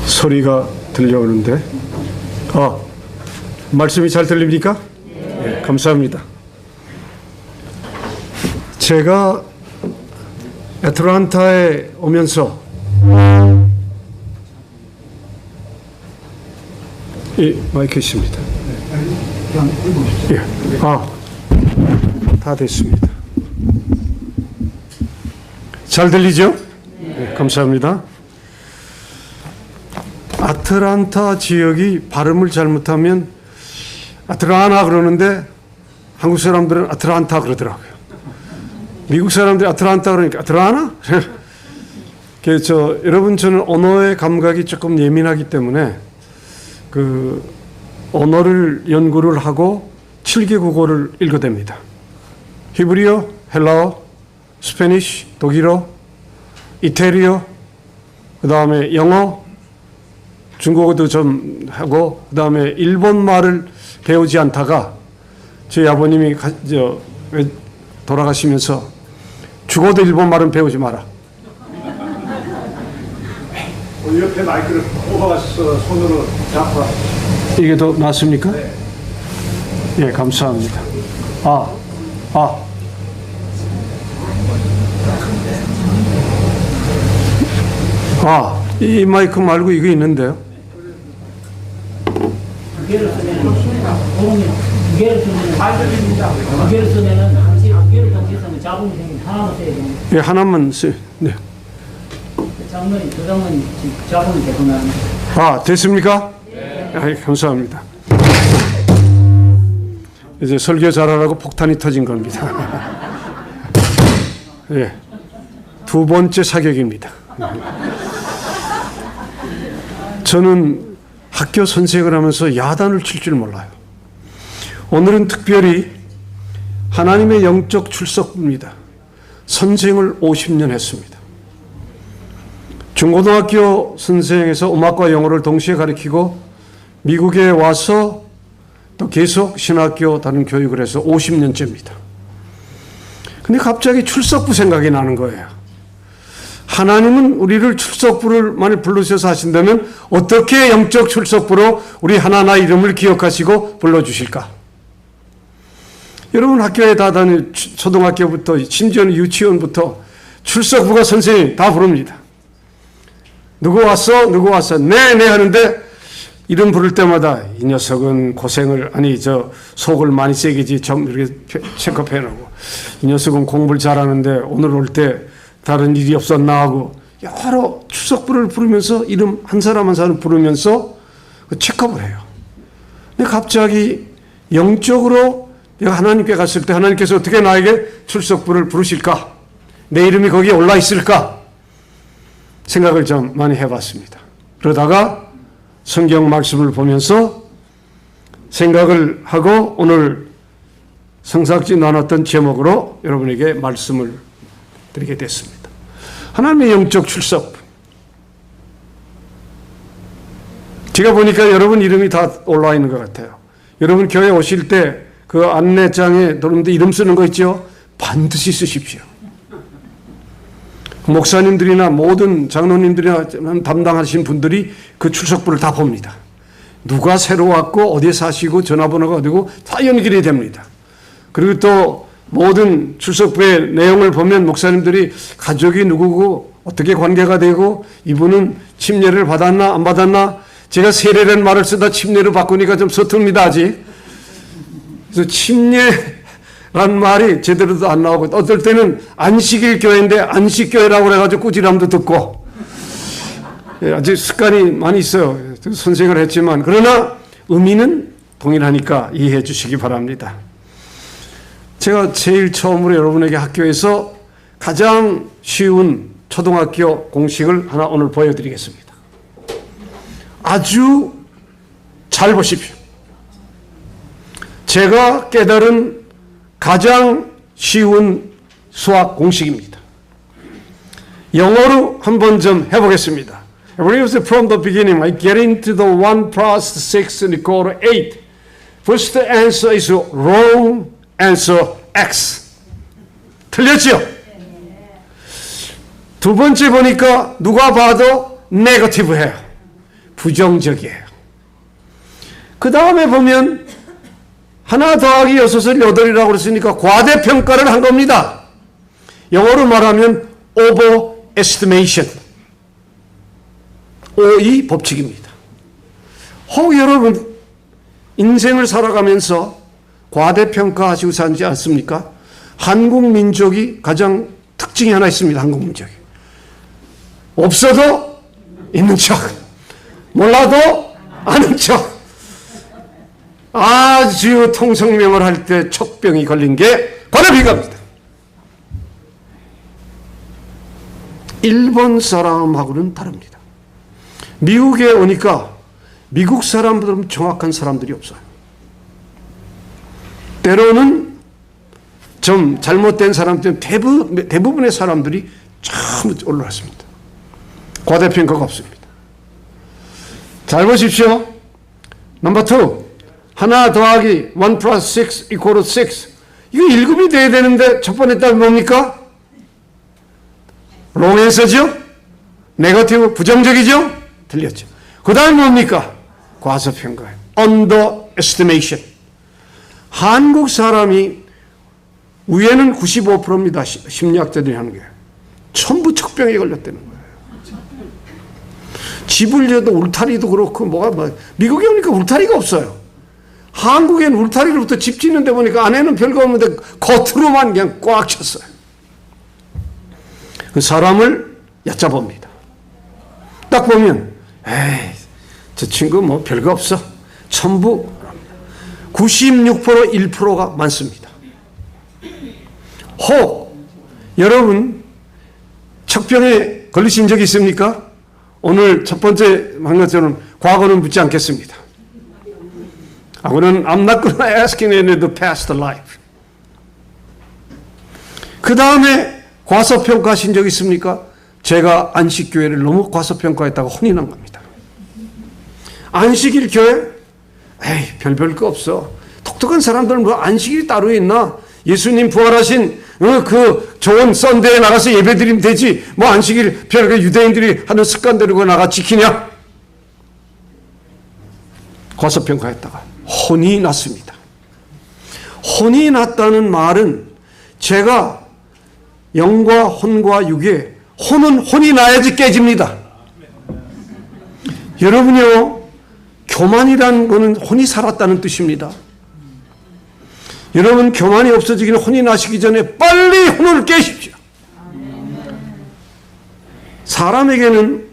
소리가 들려오는데, 말씀이 잘 들립니까? 네, 감사합니다. 제가 애틀랜타에 오면서 마이크 있습니다. 예. 다 됐습니다. 잘 들리죠? 네, 감사합니다. 아틀란타 지역이 발음을 잘못하면 아틀라나 그러는데 한국 사람들은 아틀란타 그러더라고요. 미국 사람들이 아틀란타 그러니까 아틀라나? 그래서 여러분, 저는 언어의 감각이 조금 예민하기 때문에 그 언어를 연구를 하고 7개 국어를 읽어댑니다. 히브리어, 헬라어, 스페니쉬, 독일어, 이태리어, 그 다음에 영어, 중국어도 좀 하고, 그 다음에 일본 말을 배우지 않다가 저희 아버님이 돌아가시면서 죽어도 일본 말은 배우지 마라. 옆에 마이크를 뽑아서 손으로 잡아. 이게 더 낫습니까? 네. 예, 감사합니다. 이 마이크 말고 이거 있는데요. 무게를 쓰면은 당시 무게를 동시에 잡음이 생긴 하나만 써야 됩니다. 예, 하나만 쓰. 네. 장면이 그 장면이 잡음이 계속 나옵니다. 됐습니까? 네. 감사합니다. 이제 설교 잘하라고 폭탄이 터진 겁니다. 예, 두 번째 사격입니다. 저는 학교 선생을 하면서 야단을 칠 줄 몰라요. 오늘은 특별히 하나님의 영적 출석부입니다. 선생을 50년 했습니다. 중고등학교 선생에서 음악과 영어를 동시에 가르치고 미국에 와서 또 계속 신학교 다른 교육을 해서 50년째입니다. 근데 갑자기 출석부 생각이 나는 거예요. 하나님은 우리를 출석부를 만약 불러주셔서 하신다면 어떻게 영적 출석부로 우리 하나하나 이름을 기억하시고 불러주실까? 여러분 학교에 다 다니는 초등학교부터 심지어는 유치원부터 출석부가 선생님 다 부릅니다. 누구 왔어? 누구 왔어? 네 하는데 이름 부를 때마다 이 녀석은 고생을 속을 많이 새기지 좀 이렇게 체크해 놓고 이 녀석은 공부를 잘하는데 오늘 올 때 다른 일이 없었나 하고 여러 출석부를 부르면서 이름 한 사람 한 사람 부르면서 체크업을 해요. 근데 갑자기 영적으로 내가 하나님께 갔을 때 하나님께서 어떻게 나에게 출석부를 부르실까? 내 이름이 거기에 올라 있을까? 생각을 좀 많이 해봤습니다. 그러다가 성경 말씀을 보면서 생각을 하고 오늘 성삭지 나눴던 제목으로 여러분에게 말씀을 드리게 됐습니다. 하나님의 영적 출석. 제가 보니까 여러분 이름이 다 올라와 있는 것 같아요. 여러분 교회 오실 때 그 안내장에 여러분들 이름 쓰는 거 있죠? 반드시 쓰십시오. 목사님들이나 모든 장로님들이나 담당하신 분들이 그 출석부를 다 봅니다. 누가 새로 왔고 어디에 사시고 전화번호가 어디고 다 연결이 됩니다. 그리고 또 모든 출석부의 내용을 보면 목사님들이 가족이 누구고 어떻게 관계가 되고 이분은 침례를 받았나 안 받았나. 제가 세례라는 말을 쓰다 침례를 바꾸니까 좀 서툽니다 아직. 그래서 침례란 말이 제대로도 안 나오고 어떨 때는 안식일 교회인데 안식교회라고 해가지고 꾸지람도 듣고 아주 습관이 많이 있어요. 선생을 했지만 그러나 의미는 동일하니까 이해해 주시기 바랍니다. 제가 제일 처음으로 여러분에게 학교에서 가장 쉬운 초등학교 공식을 하나 오늘 보여드리겠습니다. 아주 잘 보십시오. 제가 깨달은 가장 쉬운 수학 공식입니다. 영어로 한번 좀 해보겠습니다. From the beginning, I get into the 1 plus 6 and equal to 8. First answer is wrong answer X. 틀렸죠? 두 번째 보니까 누가 봐도 네거티브해요. 부정적이에요. 그 다음에 보면 하나 더하기 여섯을 여덟이라고 그랬으니까 과대평가를 한 겁니다. 영어로 말하면 overestimation. 이 법칙입니다. 여러분 인생을 살아가면서 과대평가하시고 사지 않습니까? 한국 민족이 가장 특징이 하나 있습니다. 한국 민족이. 없어도 있는 척, 몰라도 아는 척. 아주 통성명을 할 때 척병이 걸린 게 과대평가입니다. 일본 사람하고는 다릅니다. 미국에 오니까 미국 사람들은 정확한 사람들이 없어요. 때로는 좀 잘못된 사람들, 대부분의 사람들이 참 올라왔습니다. 과대평가가 없습니다. 잘 보십시오. 넘버 2. 하나 더하기 1 플러스 6 equals 6. 이거 1급이 돼야 되는데 첫 번째 답이 뭡니까? 롱앤서죠? 네거티브, 부정적이죠? 틀렸죠. 그 다음에 뭡니까? 과소평가예요. underestimation. 한국 사람이 위에는 95%입니다. 심리학자들이 하는 게. 전부 척병에 걸렸다는 거예요. 집을 지어도 울타리도 그렇고 미국에 오니까 울타리가 없어요. 한국엔 울타리로부터 집 짓는데 보니까 안에는 별거 없는데 겉으로만 그냥 꽉 찼어요. 그 사람을 얕잡아봅니다. 딱 보면 에이 저 친구 뭐 별거 없어. 전부 96% 1%가 많습니다. 여러분 척병에 걸리신 적이 있습니까? 오늘 첫 번째 한 것처럼 과거는 묻지 않겠습니다. I'm not going to ask you in the past life. 그 다음에 과소평가하신 적 있습니까? 제가 안식교회를 너무 과소평가했다고 혼이 난 겁니다. 안식일 교회? 에이, 별별 거 없어. 독특한 사람들은 뭐 안식일이 따로 있나? 예수님 부활하신 그 좋은 썬데이에 나가서 예배드리면 되지. 뭐 안식일 별거 유대인들이 하는 습관대로 나가 지키냐? 과소평가했다가 혼이 났습니다. 혼이 났다는 말은 제가 영과 혼과 육에 혼이 나야지 깨집니다. 여러분요, 교만이라는 것은 혼이 살았다는 뜻입니다. 여러분 교만이 없어지기는 혼이 나시기 전에 빨리 혼을 깨십시오. 사람에게는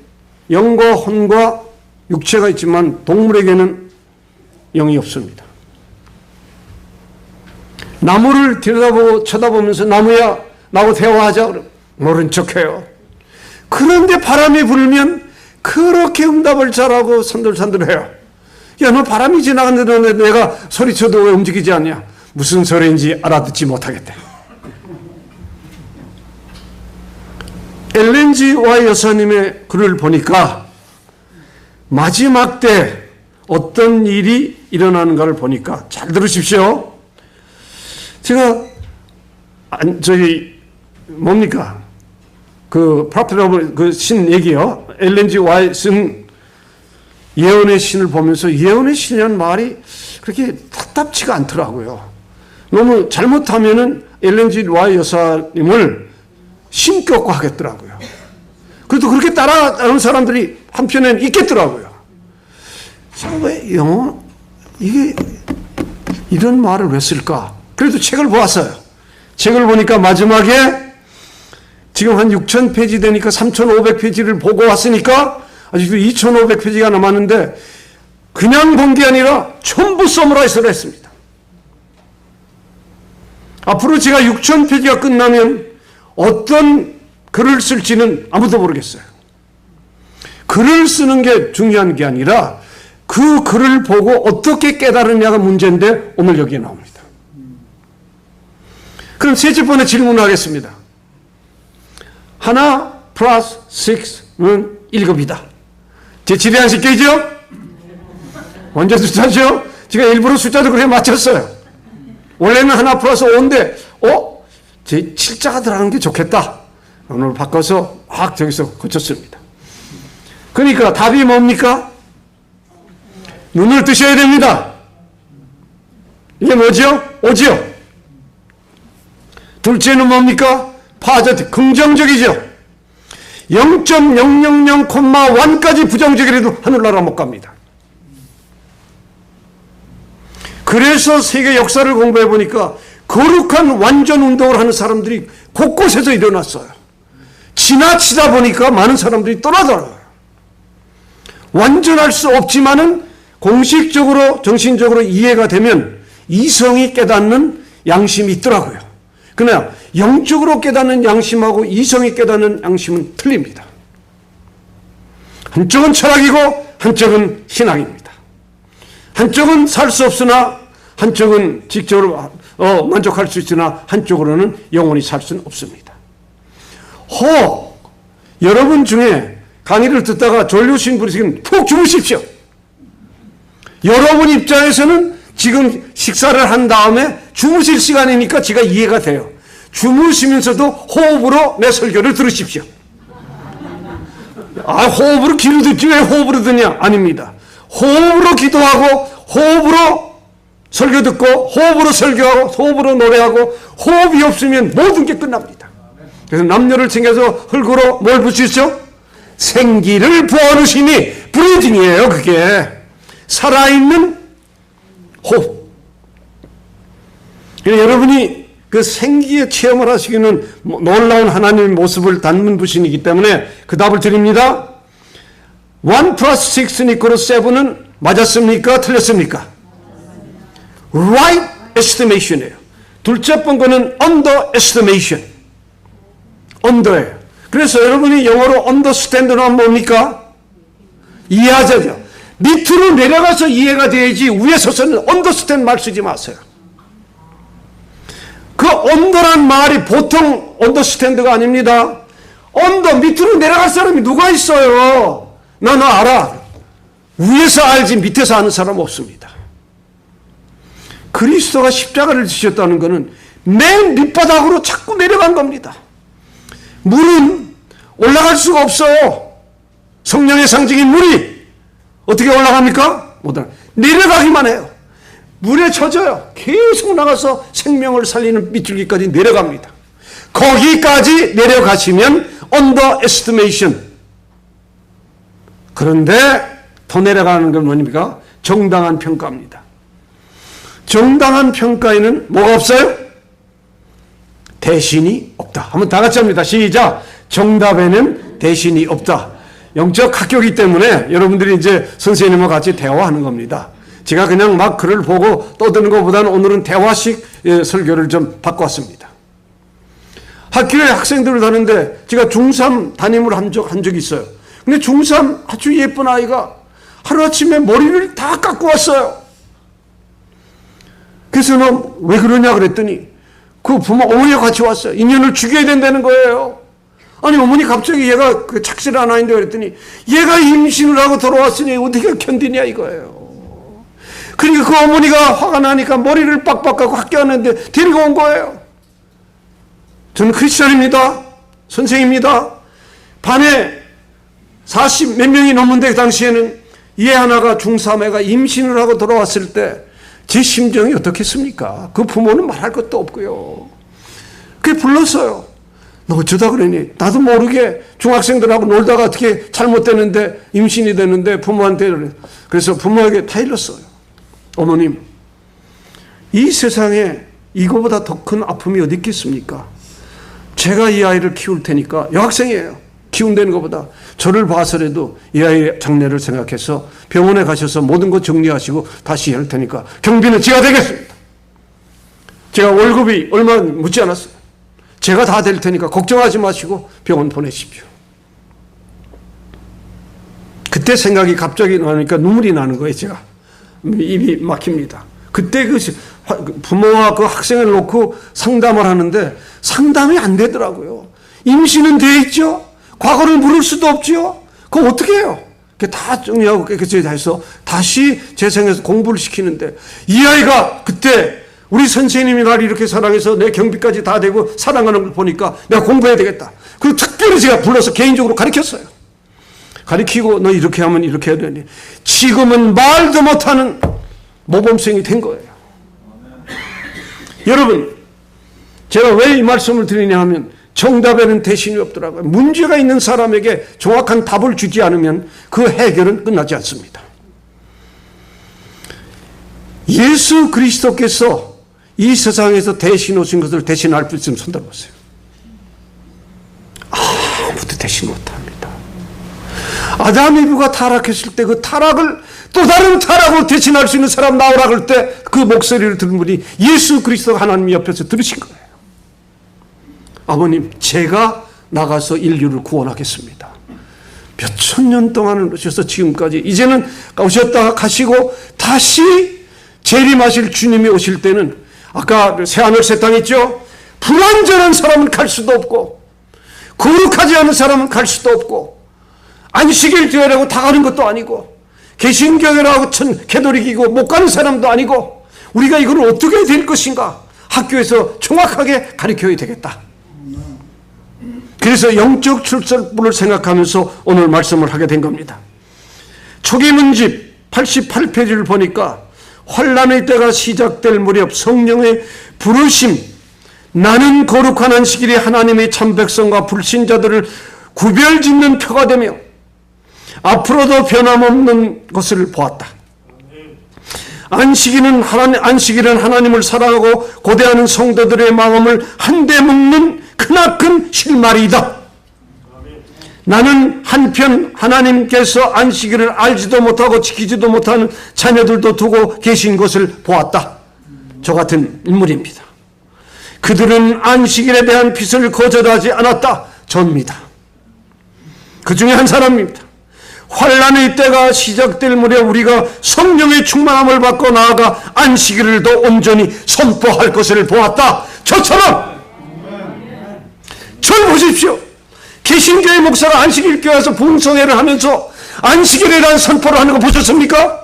영과 혼과 육체가 있지만 동물에게는 영이 없습니다. 나무를 들여다보고 쳐다보면서 나무야 나하고 대화하자 그러면 모른 척해요. 그런데 바람이 불면 그렇게 응답을 잘하고 산들산들해요. 야, 너 바람이 지나갔는데 내가 소리쳐도 왜 움직이지 않냐? 무슨 소리인지 알아듣지 못하겠대. 엘렌 G. 와이트 여사님의 글을 보니까 마지막 때 어떤 일이 일어나는가를 보니까 잘 들으십시오. 제가 뭡니까? 그 프로페트 그 신 얘기요. 엘렌 G. 와이트 쓴 예언의 신을 보면서 예언의 신이라는 말이 그렇게 답답치가 않더라고요. 너무 잘못하면은 엘렌 G. 와이트 여사님을 신격화하겠더라고요. 그래도 그렇게 따라하는 사람들이 한편에는 있겠더라고요. 왜 영어 이게 이런 말을 왜 쓸까? 그래도 책을 보았어요. 책을 보니까 마지막에 지금 한 6,000페이지 되니까 3,500페이지를 보고 왔으니까 아직도 2,500페이지가 남았는데 그냥 본 게 아니라 전부 서머라이즈를 했습니다. 앞으로 제가 6,000페이지가 끝나면 어떤 글을 쓸지는 아무도 모르겠어요. 글을 쓰는 게 중요한 게 아니라 그 글을 보고 어떻게 깨달으냐가 문제인데 오늘 여기에 나옵니다. 그럼 셋째 번째 질문을 하겠습니다. 하나 플러스 6는 1급이다. 제 지리항식 껴있죠? 원자 숫자죠? 제가 일부러 숫자도 그렇게 맞췄어요. 원래는 하나 플러스 5인데 제 7자가 들어가는 게 좋겠다. 언어를 바꿔서 막 저기서 고쳤습니다. 그러니까 답이 뭡니까? 눈을 뜨셔야 됩니다. 이게 뭐죠? 오지요. 둘째는 뭡니까? 파저티, 긍정적이죠. 0.000,1까지 부정적이라도 하늘나라 못 갑니다. 그래서 세계 역사를 공부해 보니까 거룩한 완전 운동을 하는 사람들이 곳곳에서 일어났어요. 지나치다 보니까 많은 사람들이 떠나더라고요. 완전할 수 없지만은 공식적으로 정신적으로 이해가 되면 이성이 깨닫는 양심이 있더라고요. 그러나 영적으로 깨닫는 양심하고 이성이 깨닫는 양심은 틀립니다. 한쪽은 철학이고 한쪽은 신앙입니다. 한쪽은 살 수 없으나 한쪽은 직접으로 만족할 수 있으나 한쪽으로는 영원히 살 수는 없습니다. 여러분 중에 강의를 듣다가 졸려오신 분이 지금 푹 주무십시오. 여러분 입장에서는 지금 식사를 한 다음에 주무실 시간이니까 제가 이해가 돼요. 주무시면서도 호흡으로 내 설교를 들으십시오. 호흡으로 귀로 듣지 왜 호흡으로 듣냐? 아닙니다. 호흡으로 기도하고 호흡으로 설교 듣고 호흡으로 설교하고 호흡으로 노래하고 호흡이 없으면 모든 게 끝납니다. 그래서 남녀를 챙겨서 흙으로 뭘 붙이죠? 생기를 부어놓으시니 브리딩이에요. 그게 살아있는 호흡. 여러분이 그 생기의 체험을 하시기는 놀라운 하나님의 모습을 닮은 분이기 때문에 그 답을 드립니다. 1 플러스 6는 equal 7은 맞았습니까? 틀렸습니까? Right estimation이에요. 둘째 번거는 underestimation. under예요. 그래서 여러분이 영어로 understand는 뭡니까? 이해하자죠. 밑으로 내려가서 이해가 돼야지 위에 서서는 understand 말 쓰지 마세요. 그 under란 말이 보통 understand가 아닙니다. under 밑으로 내려갈 사람이 누가 있어요? 너 알아. 위에서 알지 밑에서 아는 사람 없습니다. 그리스도가 십자가를 지셨다는 것은 맨 밑바닥으로 자꾸 내려간 겁니다. 물은 올라갈 수가 없어요. 성령의 상징인 물이 어떻게 올라갑니까? 못 올라가. 내려가기만 해요. 물에 젖어요. 계속 나가서 생명을 살리는 밑줄기까지 내려갑니다. 거기까지 내려가시면 underestimation. 그런데 더 내려가는 건 뭡니까? 정당한 평가입니다. 정당한 평가에는 뭐가 없어요? 대신이 없다. 한번 다 같이 합니다. 시작. 정답에는 대신이 없다. 영적 학교이기 때문에 여러분들이 이제 선생님과 같이 대화하는 겁니다. 제가 그냥 막 글을 보고 떠드는 것보다는 오늘은 대화식 설교를 좀 바꿔왔습니다. 학교에 학생들을 다니는데 제가 중3 담임을 한 적이 있어요. 근데 중3 아주 예쁜 아이가 하루아침에 머리를 다 깎고 왔어요. 그래서 너 왜 그러냐 그랬더니 그 부모 어머니가 같이 왔어요. 인연을 죽여야 된다는 거예요. 아니 어머니 갑자기 얘가 그 착실 안 하는데 그랬더니 얘가 임신을 하고 돌아왔으니 어떻게 견디냐 이거예요. 그러니까 그 어머니가 화가 나니까 머리를 빡빡 깎고 학교 왔는데 데리고 온 거예요. 저는 크리스천입니다. 선생입니다. 반에 40 몇 명이 넘는데 그 당시에는 얘 하나가 중3 애가 임신을 하고 돌아왔을 때 제 심정이 어떻겠습니까? 그 부모는 말할 것도 없고요. 그게 불렀어요. 너 어쩌다 그러니? 나도 모르게 중학생들하고 놀다가 어떻게 잘못되는데 임신이 되는데 부모한테 그래서 부모에게 다 일렀어요. 어머님, 이 세상에 이거보다 더 큰 아픔이 어디 있겠습니까? 제가 이 아이를 키울 테니까 여학생이에요. 키운다는 것보다 저를 봐서라도 이 아이의 장래를 생각해서 병원에 가셔서 모든 것 정리하시고 다시 할 테니까 경비는 제가 되겠습니다. 제가 월급이 얼마 묻지 않았어요. 제가 다 될 테니까 걱정하지 마시고 병원 보내십시오. 그때 생각이 갑자기 나니까 눈물이 나는 거예요. 제가 입이 막힙니다. 그때 그 부모와 그 학생을 놓고 상담을 하는데 상담이 안 되더라고요. 임신은 돼 있죠. 과거를 물을 수도 없죠. 그거 어떻게 해요? 다 정리하고 깨끗이 해서 다시 재생해서 공부를 시키는데 이 아이가 그때 우리 선생님이 나를 이렇게 사랑해서 내 경비까지 다 되고 사랑하는 걸 보니까 내가 공부해야 되겠다. 그리고 특별히 제가 불러서 개인적으로 가르쳤어요. 가르치고 너 이렇게 하면 이렇게 해야 되니 지금은 말도 못하는 모범생이 된 거예요. 여러분, 제가 왜 이 말씀을 드리냐 하면 정답에는 대신이 없더라고요. 문제가 있는 사람에게 정확한 답을 주지 않으면 그 해결은 끝나지 않습니다. 예수 그리스도께서 이 세상에서 대신 오신 것을 대신할 수 있으면 손들어 보세요. 아무도 대신 못합니다. 아담 이브가 타락했을 때 그 타락을 또 다른 타락으로 대신할 수 있는 사람 나오라 그럴 때 그 목소리를 들은 분이 예수 그리스도 하나님 옆에서 들으신 거예요. 아버님, 제가 나가서 인류를 구원하겠습니다. 몇천 년 동안을 오셔서 지금까지 이제는 오셨다가 가시고 다시 재림하실 주님이 오실 때는 아까 새하늘 새 땅 있죠? 불완전한 사람은 갈 수도 없고 거룩하지 않은 사람은 갈 수도 없고 안식일 교회라고 다 가는 것도 아니고 개신교회라고 캐톨릭이고 못 가는 사람도 아니고 우리가 이걸 어떻게 해야 될 것인가 학교에서 정확하게 가르쳐야 되겠다. 그래서 영적 출석부를 생각하면서 오늘 말씀을 하게 된 겁니다. 초기 문집 88페이지를 보니까 환난의 때가 시작될 무렵 성령의 부르심, 나는 거룩한 안식일이 하나님의 참 백성과 불신자들을 구별짓는 표가 되며 앞으로도 변함없는 것을 보았다. 안식일은 하나님을 사랑하고 고대하는 성도들의 마음을 한데 묶는 크나큰 실마리이다. 나는 한편 하나님께서 안식일을 알지도 못하고 지키지도 못하는 자녀들도 두고 계신 것을 보았다. 저 같은 인물입니다. 그들은 안식일에 대한 빚을 거절하지 않았다. 저입니다. 그 중에 한 사람입니다. 환난의 때가 시작될 무렵 우리가 성령의 충만함을 받고 나아가 안식일을 더 온전히 선포할 것을 보았다. 저처럼 절 보십시오. 개신교회 목사가 안식일 교회에서 부흥성회를 하면서 안식일이라는 선포를 하는 거 보셨습니까?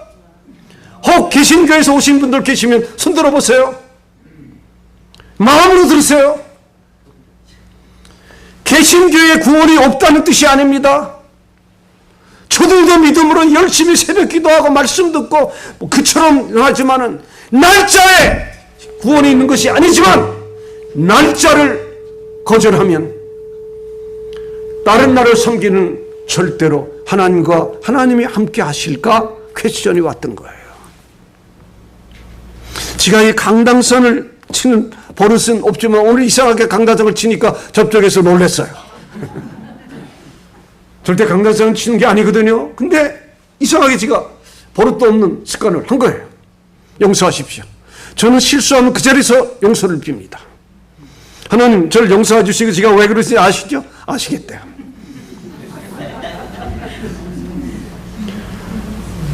혹 개신교회에서 오신 분들 계시면 손 들어보세요. 마음으로 들으세요. 개신교회에 구원이 없다는 뜻이 아닙니다. 저들도 믿음으로 열심히 새벽 기도하고 말씀 듣고 그처럼 하지만은 날짜에 구원이 있는 것이 아니지만 날짜를 거절하면 다른 나라를 섬기는 절대로 하나님이 함께 하실까 퀘스천이 왔던 거예요. 제가 이 강당선을 치는 버릇은 없지만 오늘 이상하게 강당선을 치니까 저쪽에서 놀랐어요. 절대 강당선을 치는 게 아니거든요. 근데 이상하게 제가 버릇도 없는 습관을 한 거예요. 용서하십시오. 저는 실수하면 그 자리에서 용서를 빕니다. 하나님 저를 용서해 주시고 제가 왜 그러는지 아시죠? 아시겠대요.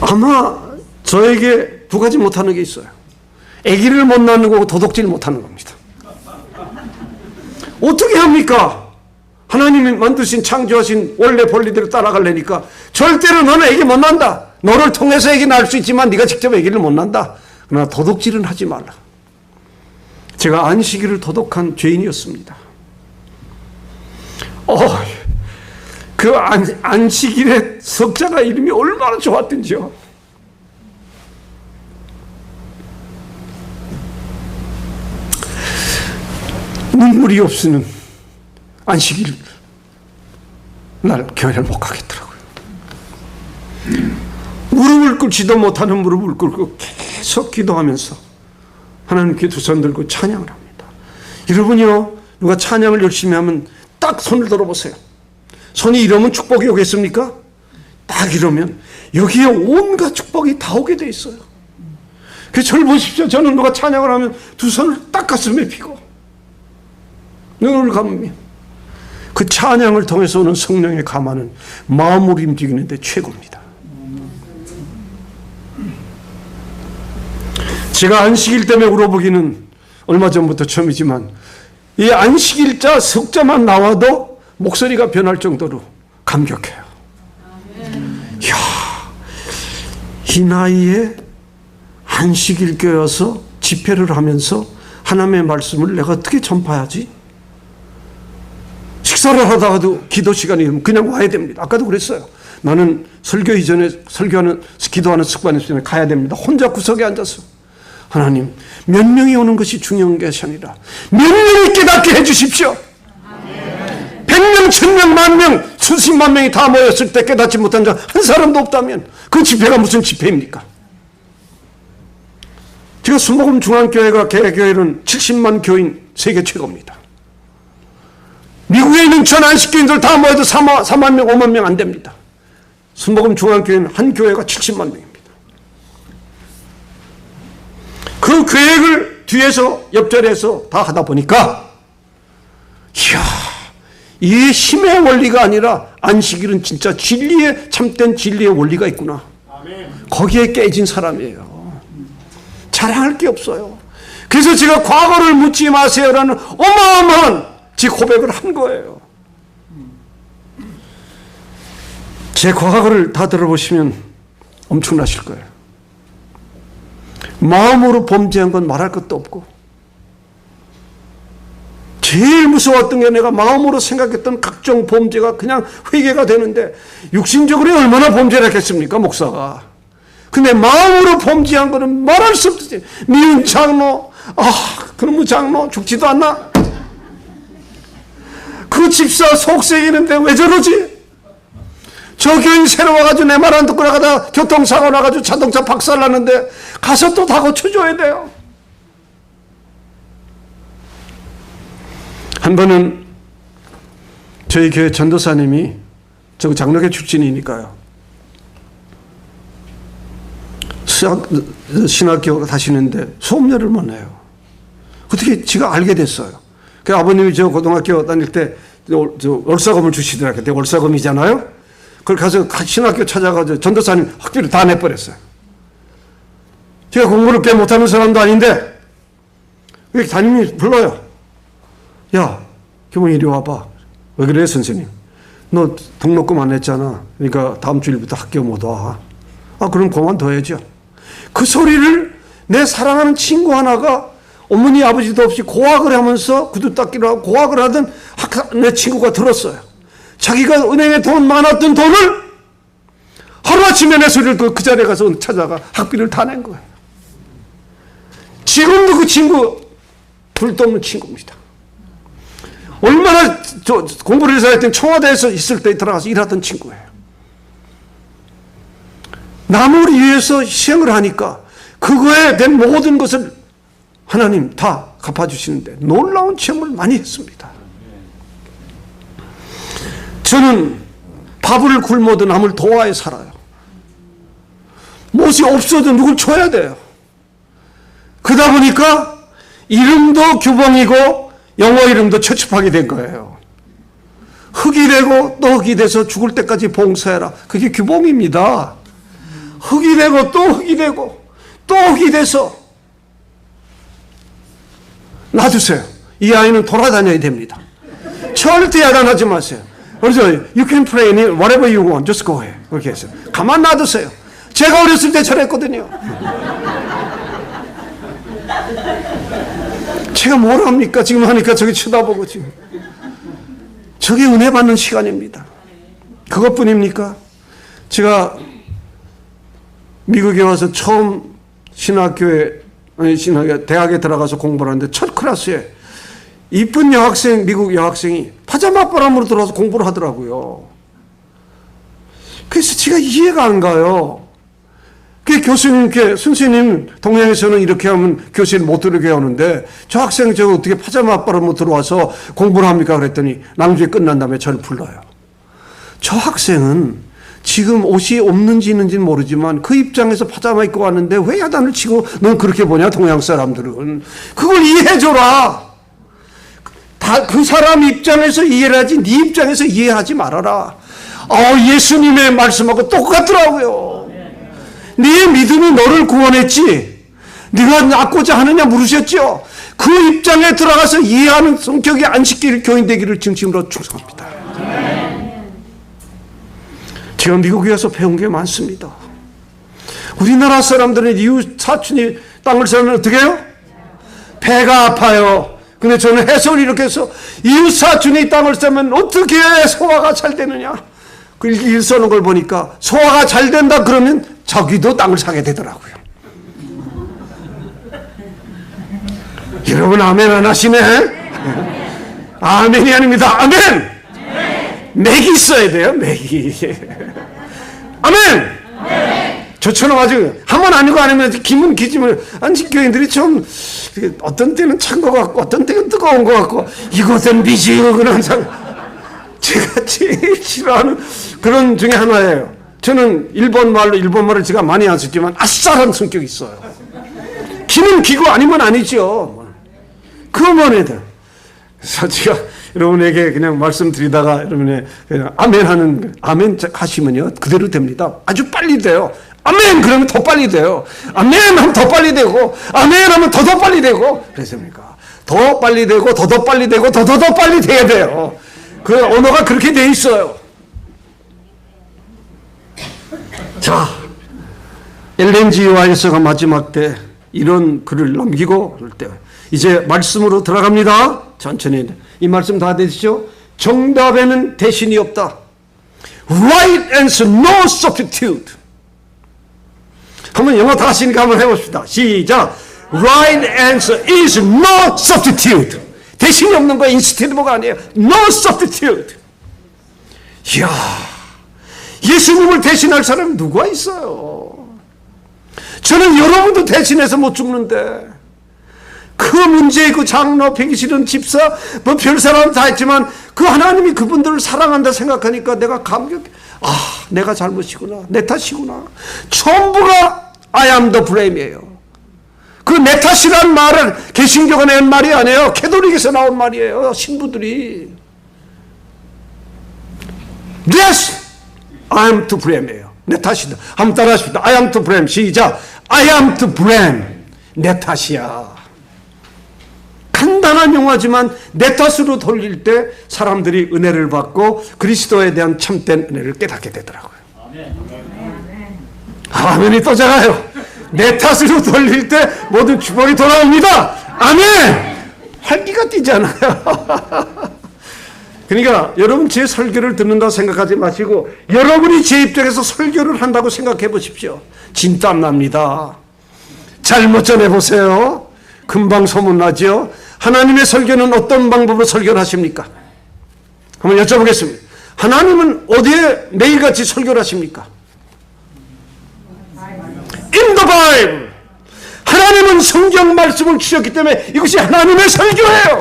아마 저에게 두 가지 못하는 게 있어요. 아기를 못 낳는 거고 도둑질 못하는 겁니다. 어떻게 합니까? 하나님이 만드신 창조하신 원래 본리대로 따라가려니까 절대로 너는 아기 못 낳는다. 너를 통해서 아기 낳을 수 있지만 네가 직접 아기를 못 낳는다. 그러나 도둑질은 하지 말라. 제가 안식일을 도둑한 죄인이었습니다. 그 안식일의 석자가 이름이 얼마나 좋았던지요. 눈물이 없으면 안식일 날 교회를 못 가겠더라고요. 무릎을 꿇지도 못하는 무릎을 꿇고 계속 기도하면서 하나님께 두 손 들고 찬양을 합니다. 여러분이요, 누가 찬양을 열심히 하면 딱 손을 들어보세요. 손이 이러면 축복이 오겠습니까? 딱 이러면 여기에 온갖 축복이 다 오게 돼 있어요. 그래서 저를 보십시오. 저는 누가 찬양을 하면 두 손을 딱 가슴에 피고 눈을 감으면 그 찬양을 통해서 오는 성령의 감화는 마음을 움직이는데 최고입니다. 제가 안식일 때문에 울어보기는 얼마 전부터 처음이지만 이 안식일자 석자만 나와도 목소리가 변할 정도로 감격해요. 이야, 이 나이에 안식일 교회에서 집회를 하면서 하나님의 말씀을 내가 어떻게 전파하지? 식사를 하다가도 기도 시간이 그냥 와야 됩니다. 아까도 그랬어요. 나는 설교 이전에 기도하는 습관이 있으면 가야 됩니다. 혼자 구석에 앉아서 하나님 몇 명이 오는 것이 중요한 것이 아니라 몇 명이 깨닫게 해주십시오. 100명, 1000명, 10,000명, 수십만 명이 다 모였을 때 깨닫지 못한 자 한 사람도 없다면 그 집회가 무슨 집회입니까? 제가 순복음 중앙교회가 개교회는 70만 교인 세계 최고입니다. 미국에 있는 전 안식교인들 다 모여도 4만 명, 5만 명 안 됩니다. 순복음 중앙교회는 한 교회가 70만 명입니다. 그 계획을 뒤에서 옆자리에서 다 하다 보니까 이야, 이게 힘의 원리가 아니라 안식일은 진짜 진리의 참된 진리의 원리가 있구나. 거기에 깨진 사람이에요. 자랑할 게 없어요. 그래서 제가 과거를 묻지 마세요라는 어마어마한 제 고백을 한 거예요. 제 과거를 다 들어보시면 엄청나실 거예요. 마음으로 범죄한 건 말할 것도 없고 제일 무서웠던 게 내가 마음으로 생각했던 각종 범죄가 그냥 회개가 되는데 육신적으로 얼마나 범죄를 했겠습니까, 목사가. 근데 마음으로 범죄한 거는 말할 수 없지. 미운 장로, 그놈의 장로 죽지도 않나? 그 집사 속썩이는데 왜 저러지? 저 교인 새로 와가지고 내 말 안 듣고 나가다 교통사고 나가지고 자동차 박살났는데 가서 또 다 고쳐줘야 돼요. 한 번은 저희 교회 전도사님이 저 장로교 출신이니까요. 신학교 다니는데 수업료를 못 내요. 어떻게 지가 알게 됐어요. 그 아버님이 저 고등학교 다닐 때 월사금을 주시더라고요. 내가 월사금이잖아요. 그걸 가서 신학교 찾아가서 전도사님 학비를 다 내버렸어요. 제가 공부를 꽤 못하는 사람도 아닌데 담임이 불러요. 야, 교봉 이리 와봐. 왜 그래 선생님? 너 등록금 안 냈잖아. 그러니까 다음 주일부터 학교 못 와. 그럼 그만둬야죠. 그 소리를 내 사랑하는 친구 하나가 어머니 아버지도 없이 고학을 하면서 구두 닦기로 하고 고학을 하던 내 친구가 들었어요. 자기가 은행에 돈 많았던 돈을 하루아침에 내 소리를 그 자리에 가서 찾아가 학비를 다 낸 거예요. 지금도 그 친구 불도 없는 친구입니다. 얼마나 공부를 해서 할 때 청와대에서 있을 때 들어가서 일하던 친구예요. 남을 위해서 희생을 하니까 그거에 된 모든 것을 하나님 다 갚아주시는데 놀라운 체험을 많이 했습니다. 저는 밥을 굶어도 남을 도와야 살아요. 무엇이 없어도 누굴 줘야 돼요. 그러다 보니까 이름도 규봉이고 영어 이름도 처첩하게 된 거예요. 흙이 되고 또 흙이 돼서 죽을 때까지 봉사해라. 그게 규봉입니다. 흙이 되고 또 흙이 되고 또 흙이 돼서 놔두세요. 이 아이는 돌아다녀야 됩니다. 절대 야단하지 마세요. 그래서 you can pray whatever you want, just go ahead. 그렇게 했어요. 가만 놔두세요. 제가 어렸을 때 저랬거든요. 제가 뭘 합니까? 지금 하니까 저기 쳐다보고 지금. 저게 은혜 받는 시간입니다. 그것뿐입니까? 제가 미국에 와서 처음 대학에 들어가서 공부를 하는데 첫 클래스에 이쁜 미국 여학생이 파자마 바람으로 들어와서 공부를 하더라고요. 그래서 제가 이해가 안 가요. 그 교수님께 선생님 동양에서는 이렇게 하면 교실을 못 들어오게 하는데 저 학생 저거 어떻게 파자마 바람으로 들어와서 공부를 합니까? 그랬더니 낭주에 끝난 다음에 저를 불러요. 저 학생은 지금 옷이 없는지 있는지는 모르지만 그 입장에서 파자마 입고 왔는데 왜 야단을 치고 넌 그렇게 보냐 동양 사람들은. 그걸 이해해줘라. 다 그 사람 입장에서 이해를 하지 네 입장에서 이해하지 말아라. 예수님의 말씀하고 똑같더라고요. 네 믿음이 너를 구원했지 네가 낳고자 하느냐 물으셨죠. 그 입장에 들어가서 이해하는 성격의 안식길 교인 되기를 진심으로 축복합니다. 제가 미국에 와서 배운 게 많습니다. 우리나라 사람들은 이웃 사촌이 땅을 사면 어떻게 해요? 배가 아파요. 근데 저는 해석을 이렇게 해서 이웃사촌이 땅을 사면 어떻게 소화가 잘 되느냐. 그 일 써는 걸 보니까 소화가 잘 된다 그러면 자기도 땅을 사게 되더라고요. 여러분 아멘 안 하시네? 아멘이 아닙니다. 아멘! 맥이 있어야 돼요. 맥이. 아멘! 저처럼 아주 한 번 아니고 아니면 기문 기짐을 안식교인들이 좀 어떤 때는 찬 것 같고 어떤 때는 뜨거운 것 같고 이것은 미지근한 제가 제일 싫어하는 그런 중에 하나예요. 저는 일본말을 제가 많이 안 쓰지만 아싸한 성격이 있어요. 기는 기고 아니면 아니죠. 그것만 해도. 그래서 제가 여러분에게 그냥 말씀드리다가 여러분의 그냥 아멘 하시면요 그대로 됩니다. 아주 빨리 돼요. 아멘 그러면 더 빨리 돼요. 아멘 하면 더 빨리 되고 아멘 하면 더 빨리 되고 그랬습니까? 더 빨리 되고 더 빨리 되고 더 빨리 돼야 돼요. 그 언어가 그렇게 돼 있어요. 자, 엘렌 G 화이트가 마지막 때 이런 글을 남기고 그럴 때 이제 말씀으로 들어갑니다. 천천히. 이 말씀 다 되시죠? 정답에는 대신이 없다. Right answer, no substitute. 한번 영어 다 하시니까 한번 해봅시다. 시작. Right answer is no substitute. 대신이 없는 거 인스티튜브가 아니에요. No substitute. 이야, 예수님을 대신할 사람이 누가 있어요? 저는 여러분도 대신해서 못 죽는데 그 문제 있고 장로, 병실은 집사, 뭐 별 사람 다 했지만 그 하나님이 그분들을 사랑한다 생각하니까 내가 감격해. 아, 내가 잘못이구나. 내 탓이구나. 전부가 I am the blame이에요. 그 내 탓이란 말은 개신교가 낸 말이 아니에요. 캐톨릭에서 나온 말이에요. 신부들이. Yes, I am to blame이에요. 내 탓이다. 한번 따라 하십시다. I am to blame. 시작. I am to blame. 내 탓이야. 간단한 용어지만 내 탓으로 돌릴 때 사람들이 은혜를 받고 그리스도에 대한 참된 은혜를 깨닫게 되더라고요. 아멘이 또 작아요. 내 탓으로 돌릴 때 모든 축복이 돌아옵니다. 아멘! 활기가 뛰잖아요. 그러니까 여러분 제 설교를 듣는다고 생각하지 마시고 여러분이 제 입장에서 설교를 한다고 생각해 보십시오. 진땀 납니다. 잘못 전해보세요. 금방 소문나죠. 하나님의 설교는 어떤 방법으로 설교를 하십니까? 한번 여쭤보겠습니다. 하나님은 어디에 매일같이 설교를 하십니까? In the Bible. 하나님은 성경 말씀을 주셨기 때문에 이것이 하나님의 설교예요.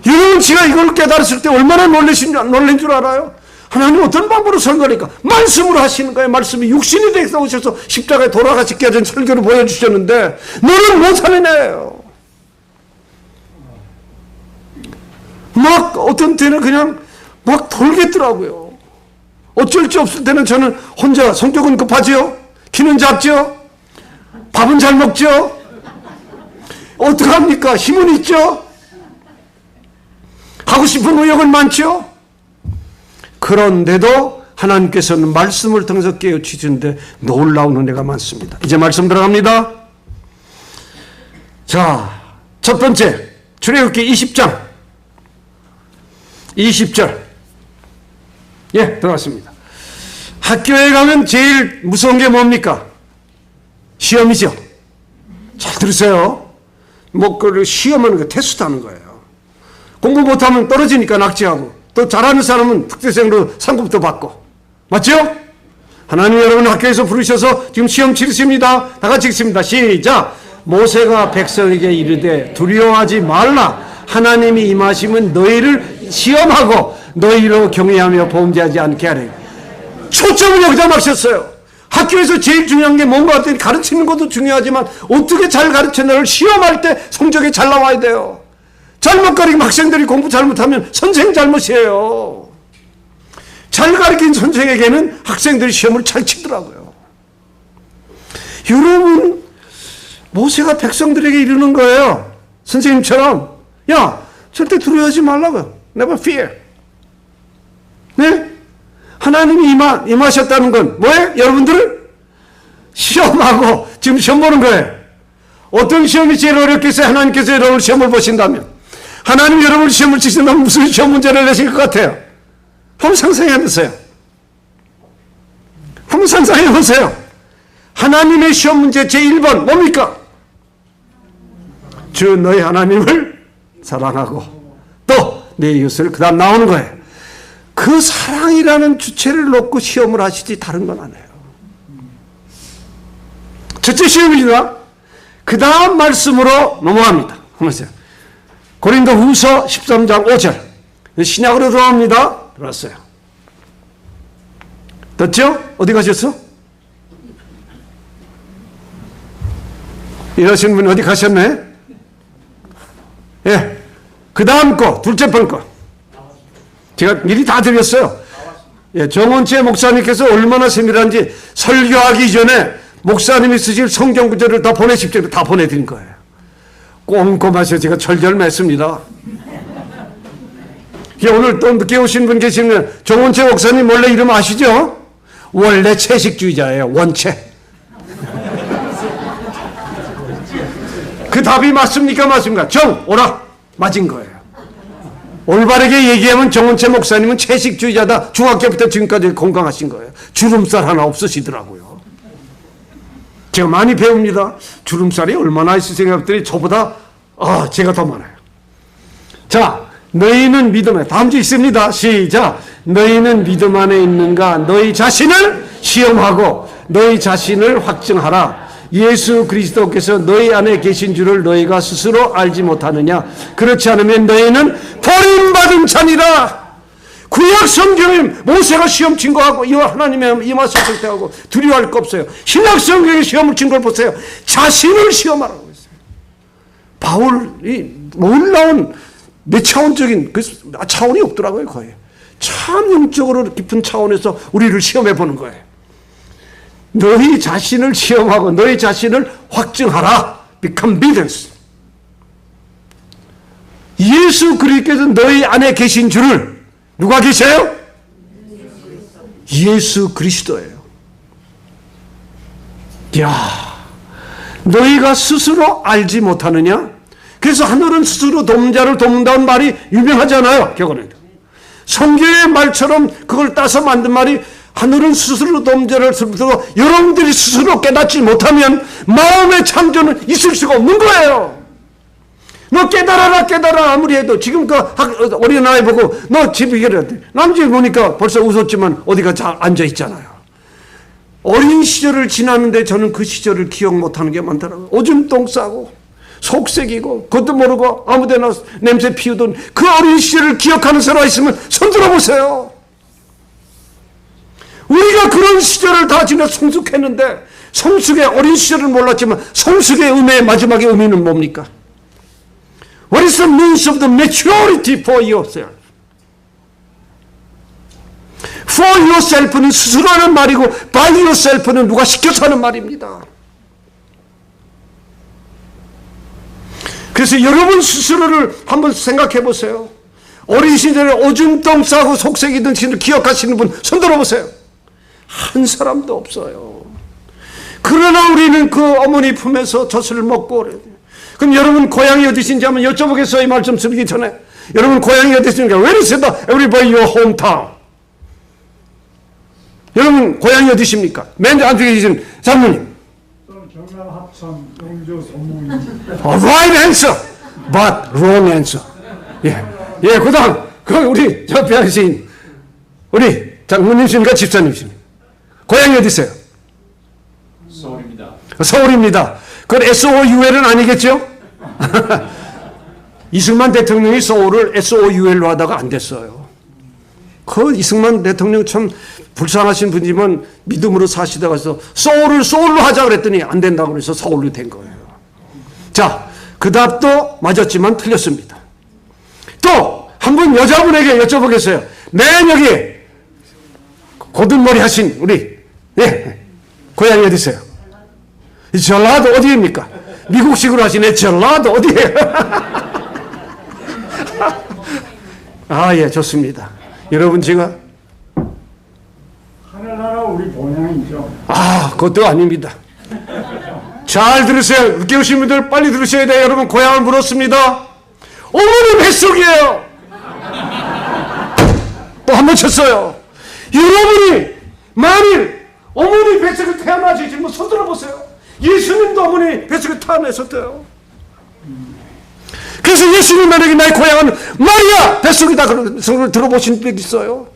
여러분 제가 이걸 깨달았을 때 얼마나 놀란 줄 알아요? 하나님 어떤 방법으로 설교하니까 말씀으로 하시는 거예요. 말씀이 육신이 되어서 오셔서 십자가에 돌아가시기 전 설교를 보여주셨는데 너는 못하는 애예요. 막 어떤 때는 그냥 막 돌겠더라고요. 어쩔 수 없을 때는 저는 혼자 성격은 급하지요. 키는 작죠. 밥은 잘 먹죠. 어떡합니까? 힘은 있죠. 하고 싶은 의욕은 많죠. 그런데도 하나님께서는 말씀을 통해서 깨우치시는데 놀라운 은혜가 많습니다. 이제 말씀 들어갑니다. 자, 첫 번째 출애굽기 20장 20절. 예, 들어갔습니다. 학교에 가면 제일 무서운 게 뭡니까? 시험이죠. 잘 들으세요. 뭐, 그 시험하는 거 테스트 하는 거예요. 공부 못하면 떨어지니까 낙지하고, 또 잘하는 사람은 특대생으로 상급도 받고. 맞죠? 하나님 여러분 학교에서 부르셔서 지금 시험 치르십니다. 다 같이 읽습니다. 시작. 모세가 백성에게 이르되 두려워하지 말라. 하나님이 임하시면 너희를 시험하고 너희로 경외하며 범죄하지 않게 하래. 초점을 여기다 맞췄어요. 학교에서 제일 중요한 게 뭔가 했더니 가르치는 것도 중요하지만 어떻게 잘 가르치느냐를 시험할 때 성적이 잘 나와야 돼요. 잘못 가르치면 학생들이 공부 잘못하면 선생 잘못이에요. 잘 가르친 선생에게는 학생들이 시험을 잘 치더라고요. 여러분, 모세가 백성들에게 이르는 거예요. 선생님처럼, 야, 절대 두려워하지 말라고요. Never fear. 네? 하나님이 임하셨다는 건 뭐예요? 여러분들을 시험하고 지금 시험 보는 거예요. 어떤 시험이 제일 어렵겠어요? 하나님께서 여러분을 시험을 보신다면. 하나님 여러분을 시험을 치신다면 무슨 시험 문제를 내실 것 같아요? 한번 상상해 보세요. 한번 상상해 보세요. 하나님의 시험 문제 제1번 뭡니까? 주 너희 하나님을 사랑하고 또 내 이웃을, 그 다음 나오는 거예요. 그 사랑이라는 주체를 놓고 시험을 하시지 다른 건 안 해요. 첫째 시험입니다. 그 다음 말씀으로 넘어갑니다. 한번 보세요. 고린도 후서 13장 5절. 신약으로 들어옵니다. 들어왔어요. 됐죠? 어디 가셨어? 이러신 분 어디 가셨네? 예. 그 다음 거, 둘째 번 거. 제가 미리 다 드렸어요. 예, 정원채 목사님께서 얼마나 세밀한지 설교하기 전에 목사님이 쓰실 성경 구절을 다 보내십시오. 다 보내드린 거예요. 꼼꼼하셔서 제가 절절맸습니다. 오늘 또 늦게 오신 분 계시면 정원채 목사님 원래 이름 아시죠? 원래 채식주의자예요. 원채. 그 답이 맞습니까? 맞습니까? 정, 오라. 맞은 거예요. 올바르게 얘기하면 정원채 목사님은 채식주의자다. 중학교부터 지금까지 건강하신 거예요. 주름살 하나 없으시더라고요. 제가 많이 배웁니다. 주름살이 얼마나 있으세요? 했더니 저보다 제가 더 많아요. 자, 너희는 믿음 안에, 다음 주 있습니다. 시작. 너희는 믿음 안에 있는가? 너희 자신을 시험하고 너희 자신을 확증하라. 예수 그리스도께서 너희 안에 계신 줄을 너희가 스스로 알지 못하느냐? 그렇지 않으면 너희는 버림받은 자니라. 구약 성경에 모세가 시험 친 거하고 이와 하나님의 임하셨을 때하고 두려워할 거 없어요. 신약 성경에 시험을 친 걸 보세요. 자신을 시험하라고 했어요. 바울이 놀라운 몇 차원적인 그 차원이 없더라고요. 거의 참 영적으로 깊은 차원에서 우리를 시험해 보는 거예요. 너희 자신을 시험하고 너희 자신을 확증하라. Be convinced. 예수 그리스도께서 너희 안에 계신 줄을 누가 계셔요? 예수 그리스도예요. 야, 너희가 스스로 알지 못하느냐? 그래서 하늘은 스스로 돕는 자를 돕는다는 말이 유명하잖아요. 격언에도. 성경의 말처럼 그걸 따서 만든 말이 하늘은 스스로 돕는 자를 스스로, 여러분들이 스스로 깨닫지 못하면 마음의 창조는 있을 수가 없는 거예요. 너 깨달아라 아무리 해도 지금 그 어린아이 보고 너 집에 이랬대. 남자애 보니까 벌써 웃었지만 어디가 앉아 있잖아요. 어린 시절을 지났는데 저는 그 시절을 기억 못하는 게 많더라고요. 오줌 똥 싸고 속색이고 그것도 모르고 아무데나 냄새 피우던 그 어린 시절을 기억하는 사람 있으면 손 들어보세요. 우리가 그런 시절을 다 지나 성숙했는데 성숙의 어린 시절을 몰랐지만 성숙의 의미의 마지막의 의미는 뭡니까? What is the means of the maturity for yourself? For yourself는 스스로 하는 말이고 by yourself는 누가 시켜서 하는 말입니다. 그래서 여러분 스스로를 한번 생각해 보세요. 어린 시절에 오줌똥 싸고 속색이던 시절을 기억하시는 분 손 들어보세요. 한 사람도 없어요. 그러나 우리는 그 어머니 품에서 젖을 먹고 그래요. 그럼 여러분 고향이 어디신지 한번 여쭤보겠어요? 이 말 좀 쓰기 전에. 여러분 고향이 어디신가? Where is everybody your hometown? 여러분 고향이 어디십니까? 맨 안쪽에 계신 장모님. 경남 합천 영조 소문입니다. Right answer, but wrong answer. 예, 그다음 우리 저 배아신 우리 장모님이십니까? 집사님이십니까? 고향이 어디세요? 서울입니다. 서울입니다. 그건 SOUL은 아니겠죠? 이승만 대통령이 서울을 SOUL로 하다가 안 됐어요. 그 이승만 대통령 참 불쌍하신 분이지만 믿음으로 사시다가 해서 서울을 소울로 하자 그랬더니 안 된다고 그래서 서울로 된 거예요. 자, 그 답도 맞았지만 틀렸습니다. 또 한 분 여자분에게 여쭤보겠어요. 맨 여기 고든머리 하신 우리 고향이 어디세요? 전라도 어디입니까? 미국식으로 하시네. 전라도 어디예요? 예, 좋습니다. 여러분 제가 하늘나라 우리 본향이죠. 그것도 아닙니다. 잘 들으세요. 늦게 오신 분들 빨리 들으셔야 돼요. 여러분 고향을 물었습니다. 어머니 뱃속이에요. 또 한 번 쳤어요. 여러분이 만일 어머니 뱃속에 태어나지 지금 손 들어보세요. 예수님도 어머니 뱃속에 태어나셨대요. 그래서 예수님 만약에 나의 고향은 마리아 뱃속이다 그런 성을 들어보신 적 있어요.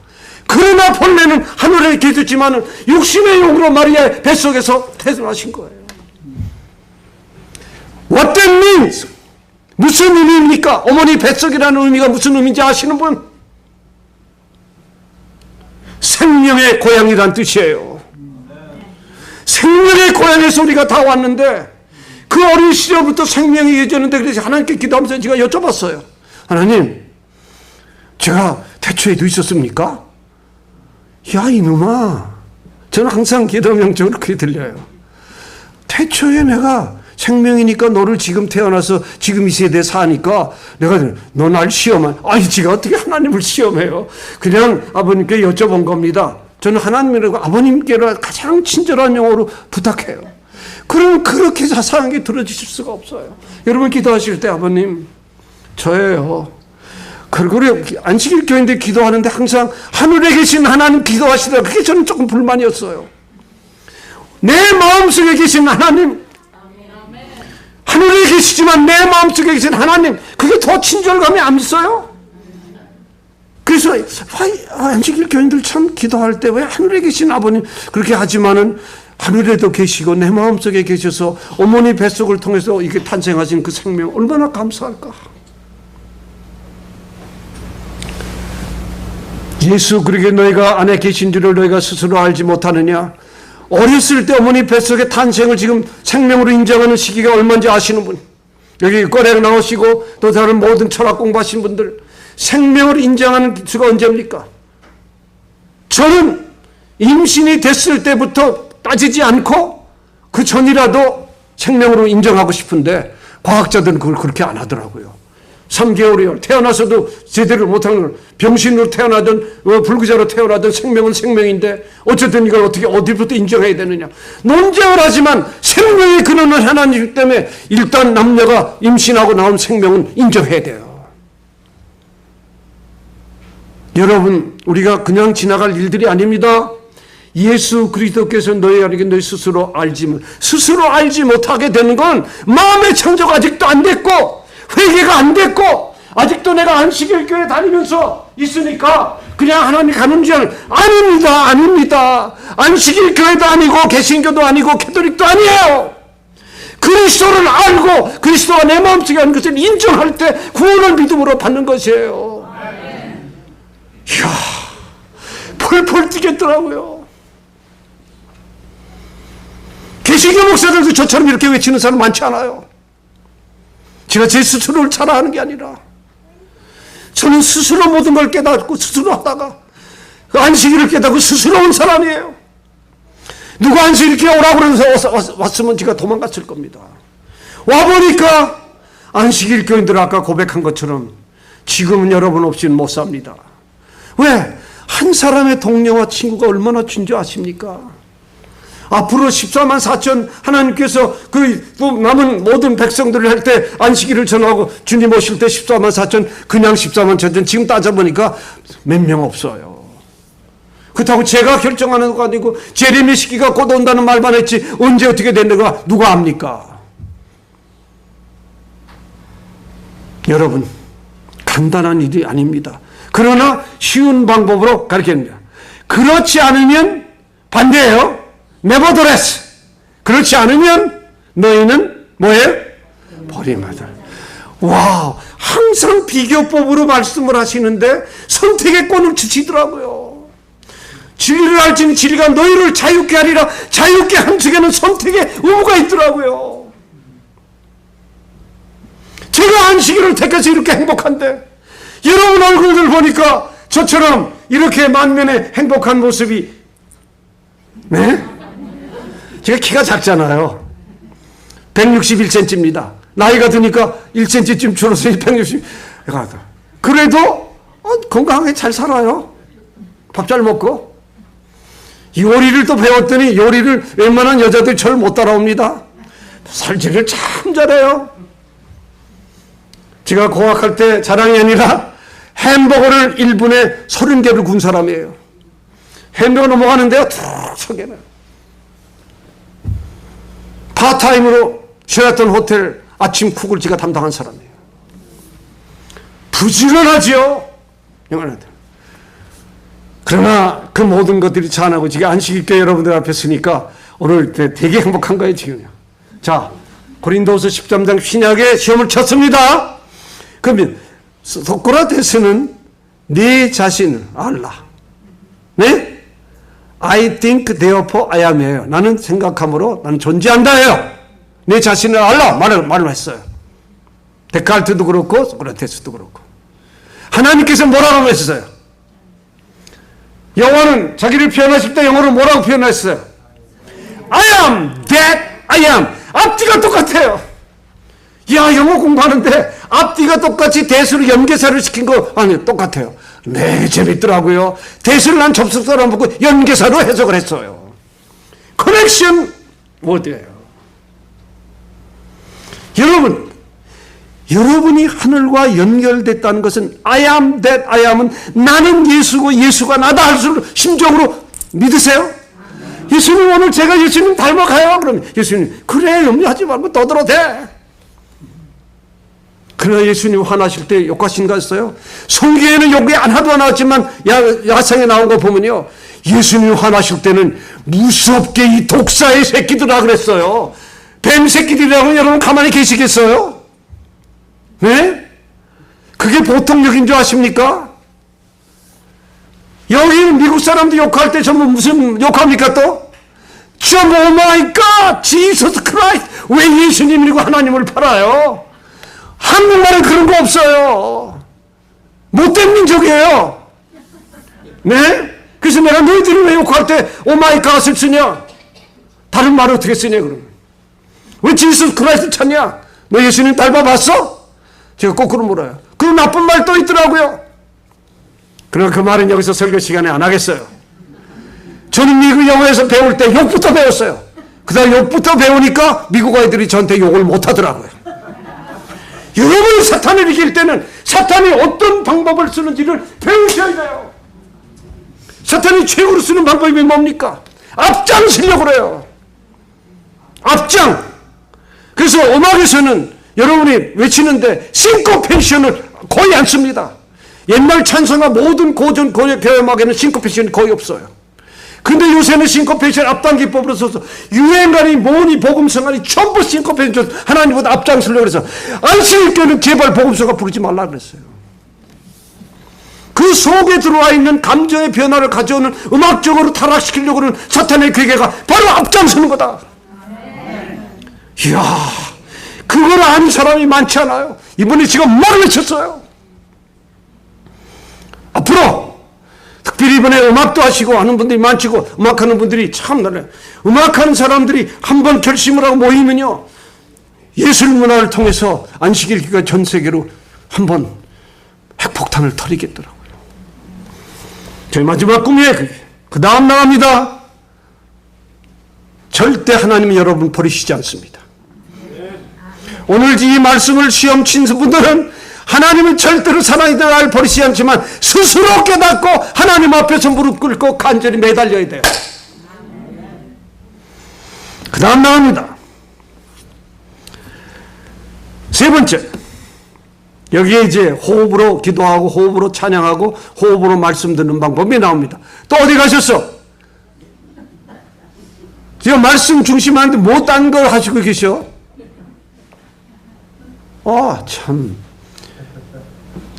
그러나 본래는 하늘에 계셨지만 육신의 용으로 마리아의 뱃속에서 태어나신 거예요. What that means? 무슨 의미입니까? 어머니 뱃속이라는 의미가 무슨 의미인지 아시는 분? 생명의 고향이란 뜻이에요. 생명의 고향에서 우리가 다 왔는데 그 어린 시절부터 생명이 이어졌는데 그래서 하나님께 기도하면서 제가 여쭤봤어요. 하나님, 제가 태초에도 있었습니까? 야 이놈아, 저는 항상 기도하면 저렇게 들려요. 태초에 내가 생명이니까 너를 지금 태어나서 지금 이 세대에 사니까 내가 너 날 시험한 아니 제가 어떻게 하나님을 시험해요. 그냥 아버님께 여쭤본 겁니다. 저는 하나님이라고 아버님께로 가장 친절한 영어로 부탁해요. 그럼 그렇게 자상하게 들어주실 수가 없어요. 여러분 기도하실 때 아버님 저예요. 그리고 안식일 교회인데 기도하는데 항상 하늘에 계신 하나님 기도하시다. 그게 저는 조금 불만이었어요. 내 마음속에 계신 하나님, 하늘에 계시지만 내 마음속에 계신 하나님, 그게 더 친절감이 안 있어요? 그래서 안식일 교인들 참 기도할 때 왜 하늘에 계신 아버님 그렇게 하지만은 하늘에도 계시고 내 마음속에 계셔서 어머니 뱃속을 통해서 이게 탄생하신 그 생명 얼마나 감사할까. 예수 그렇게 너희가 안에 계신 줄을 너희가 스스로 알지 못하느냐. 어렸을 때 어머니 뱃속의 탄생을 지금 생명으로 인정하는 시기가 얼마인지 아시는 분, 여기 꺼내가 나오시고 또 다른 모든 철학 공부하신 분들, 생명을 인정하는 수가 언제입니까? 저는 임신이 됐을 때부터 따지지 않고 그 전이라도 생명으로 인정하고 싶은데 과학자들은 그걸 그렇게 안 하더라고요. 3개월이요. 태어나서도 제대로 못하는 걸, 병신으로 태어나든 불구자로 태어나든 생명은 생명인데 어쨌든 이걸 어떻게 어디부터 인정해야 되느냐. 논쟁을 하지만 생명의 근원은 하나님 때문에 일단 남녀가 임신하고 나온 생명은 인정해야 돼요. 여러분 우리가 그냥 지나갈 일들이 아닙니다. 예수 그리스도께서 너희에게 너희 스스로 알지 못하게 되는 건 마음의 창조가 아직도 안 됐고 회개가 안 됐고 아직도 내가 안식일 교회 다니면서 있으니까 그냥 하나님 가는 줄 아닙니다. 안식일 교회도 아니고 개신교도 아니고 캐톨릭도 아니에요. 그리스도를 알고 그리스도가 내 마음속에 하는 것을 인정할 때 구원을 믿음으로 받는 것이에요. 이야, 펄펄 뛰겠더라고요. 개신교 목사들도 저처럼 이렇게 외치는 사람 많지 않아요. 제가 제 스스로를 자랑하는 게 아니라 저는 스스로 모든 걸 깨닫고 스스로 하다가 안식일을 깨닫고 스스로 온 사람이에요. 누가 안식일 이렇게 오라고 그러면서 왔으면 제가 도망갔을 겁니다. 와보니까 안식일 교인들 아까 고백한 것처럼 지금은 여러분 없이는 못 삽니다. 왜? 한 사람의 동료와 친구가 얼마나 중요하십니까? 앞으로 14만 4천 하나님께서 또 남은 모든 백성들을 할 때 안식일을 전하고 주님 오실 때 14만 4천 그냥 14만 4천 지금 따져보니까 몇 명 없어요. 그렇다고 제가 결정하는 거 아니고 제레미 시기가 곧 온다는 말만 했지 언제 어떻게 된다가 누가 압니까? 여러분 간단한 일이 아닙니다. 그러나 쉬운 방법으로 가르칩니다. 그렇지 않으면 반대예요. Nevertheless, 그렇지 않으면 너희는 뭐예요? 버림받을. 와, 항상 비교법으로 말씀을 하시는데 선택의 권을 주시더라고요. 진리를 알지는 진리가 너희를 자유케 하리라. 자유케 한 쪽에는 선택의 의무가 있더라고요. 제가 안식일을 택해서 이렇게 행복한데 여러분 얼굴들 보니까 저처럼 이렇게 만면에 행복한 모습이, 네? 제가 키가 작잖아요. 161cm입니다. 나이가 드니까 1cm쯤 줄어서 160. 그래도 건강하게 잘 살아요. 밥 잘 먹고. 요리를 또 배웠더니 요리를 웬만한 여자들이 저를 못 따라옵니다. 살찌를 참 잘해요. 제가 고학할 때 자랑이 아니라 햄버거를 1분에 30개를 군 사람이에요. 햄버거 넘어가는데요, 툭 서게는. 파타임으로 쉐라톤 호텔 아침 쿡을 제가 담당한 사람이에요. 부지런하지요. 영원하다. 그러나 그 모든 것들이 잔하고 지금 안식일교회 여러분들 앞에 서니까 오늘 되게 행복한 거예요, 지금요. 자, 고린도서 13장 신약의 시험을 쳤습니다. 그러면 소크라테스는 네 자신을 알라. 네? I think therefore I am이에요. 나는 생각함으로 나는 존재한다예요. 내 자신을 알라 말을 했어요. 데카르트도 그렇고 소크라테스도 그렇고. 하나님께서 뭐라고 했어요? 영어는 자기를 표현하실 때 영어로 뭐라고 표현했어요? I am that I am. 앞뒤가 똑같아요. 야, 영어 공부하는데 앞뒤가 똑같이 대수를 연계사를 시킨 거 아니 똑같아요. 네, 재밌더라고요. 대수를 난 접속사로 보고 연계사로 해석을 했어요. 커넥션 워드예요. 여러분이 하늘과 연결됐다는 것은 I am that I am은 나는 예수고 예수가 나다 할 수 심정으로 믿으세요? 예수님 오늘 제가 예수님 닮아가요. 그러면 예수님 그래 염려하지 말고 떠들어도 돼. 그러나 예수님 화나실 때 욕하신 거 있어요? 성경에는 욕이 하나도 안 나왔지만 야상에 나온 거 보면요. 예수님 화나실 때는 무섭게 이 독사의 새끼들아 그랬어요. 뱀 새끼들이라고 여러분 가만히 계시겠어요? 네? 그게 보통 욕인 줄 아십니까? 여기 미국 사람들 욕할 때 전부 무슨 욕합니까 또? 전부 오 마이 갓 지서스 크라이스트 왜 예수님이고 하나님을 팔아요? 한국말은 그런 거 없어요. 못된 민족이에요. 네? 그래서 내가 너희들이 왜 욕할 때 오 마이 갓을 쓰냐? 다른 말을 어떻게 쓰냐 그러면? 왜 지서스 크라이스트 찾냐? 너 예수님 닮아봤어? 제가 거꾸로 물어요. 그 나쁜 말 또 있더라고요. 그러나 그 말은 여기서 설교 시간에 안 하겠어요. 저는 미국 영어에서 배울 때 욕부터 배웠어요. 그 다음 욕부터 배우니까 미국 아이들이 저한테 욕을 못 하더라고요. 여러분이 사탄을 이길 때는 사탄이 어떤 방법을 쓰는지를 배우셔야 돼요. 사탄이 최고로 쓰는 방법이 뭡니까? 앞장서려고 그래요. 앞장. 그래서 음악에서는 여러분이 외치는데 싱코페이션을 거의 안 씁니다. 옛날 찬송가 모든 고전 교회음악에는 싱코페이션이 거의 없어요. 근데 요새는 싱코페이션 앞당기법으로 써서 유행가니 뭐니 복음성가니 전부 싱코페이션 하나님보다 앞장서려고 해서 안식일교는 제발 복음성가 부르지 말라 그랬어요. 그 속에 들어와 있는 감정의 변화를 가져오는 음악적으로 타락시키려고 하는 사탄의 괴계가 바로 앞장서는 거다. 이야, 그걸 아는 사람이 많지 않아요. 이번에 지금 뭐를 외쳤어요? 앞으로 특별히 이번에 음악도 하시고 하는 분들이 많지고 음악하는 분들이 참 놀라요. 음악하는 사람들이 한번 결심을 하고 모이면요 예술 문화를 통해서 안식일교가 전 세계로 한번 핵폭탄을 터리겠더라고요. 저희 마지막 꿈이에요. 그 다음 나갑니다. 절대 하나님은 여러분 버리시지 않습니다. 오늘 이 말씀을 시험 친 분들은 하나님은 절대로 사랑이 날 버리지 않지만 스스로 깨닫고 하나님 앞에서 무릎 꿇고 간절히 매달려야 돼요. 그 다음 나옵니다. 세 번째, 여기에 이제 호흡으로 기도하고 호흡으로 찬양하고 호흡으로 말씀 듣는 방법이 나옵니다. 또 어디 가셨어? 지금 말씀 중심하는데 뭐 딴 걸 하시고 계셔? 참.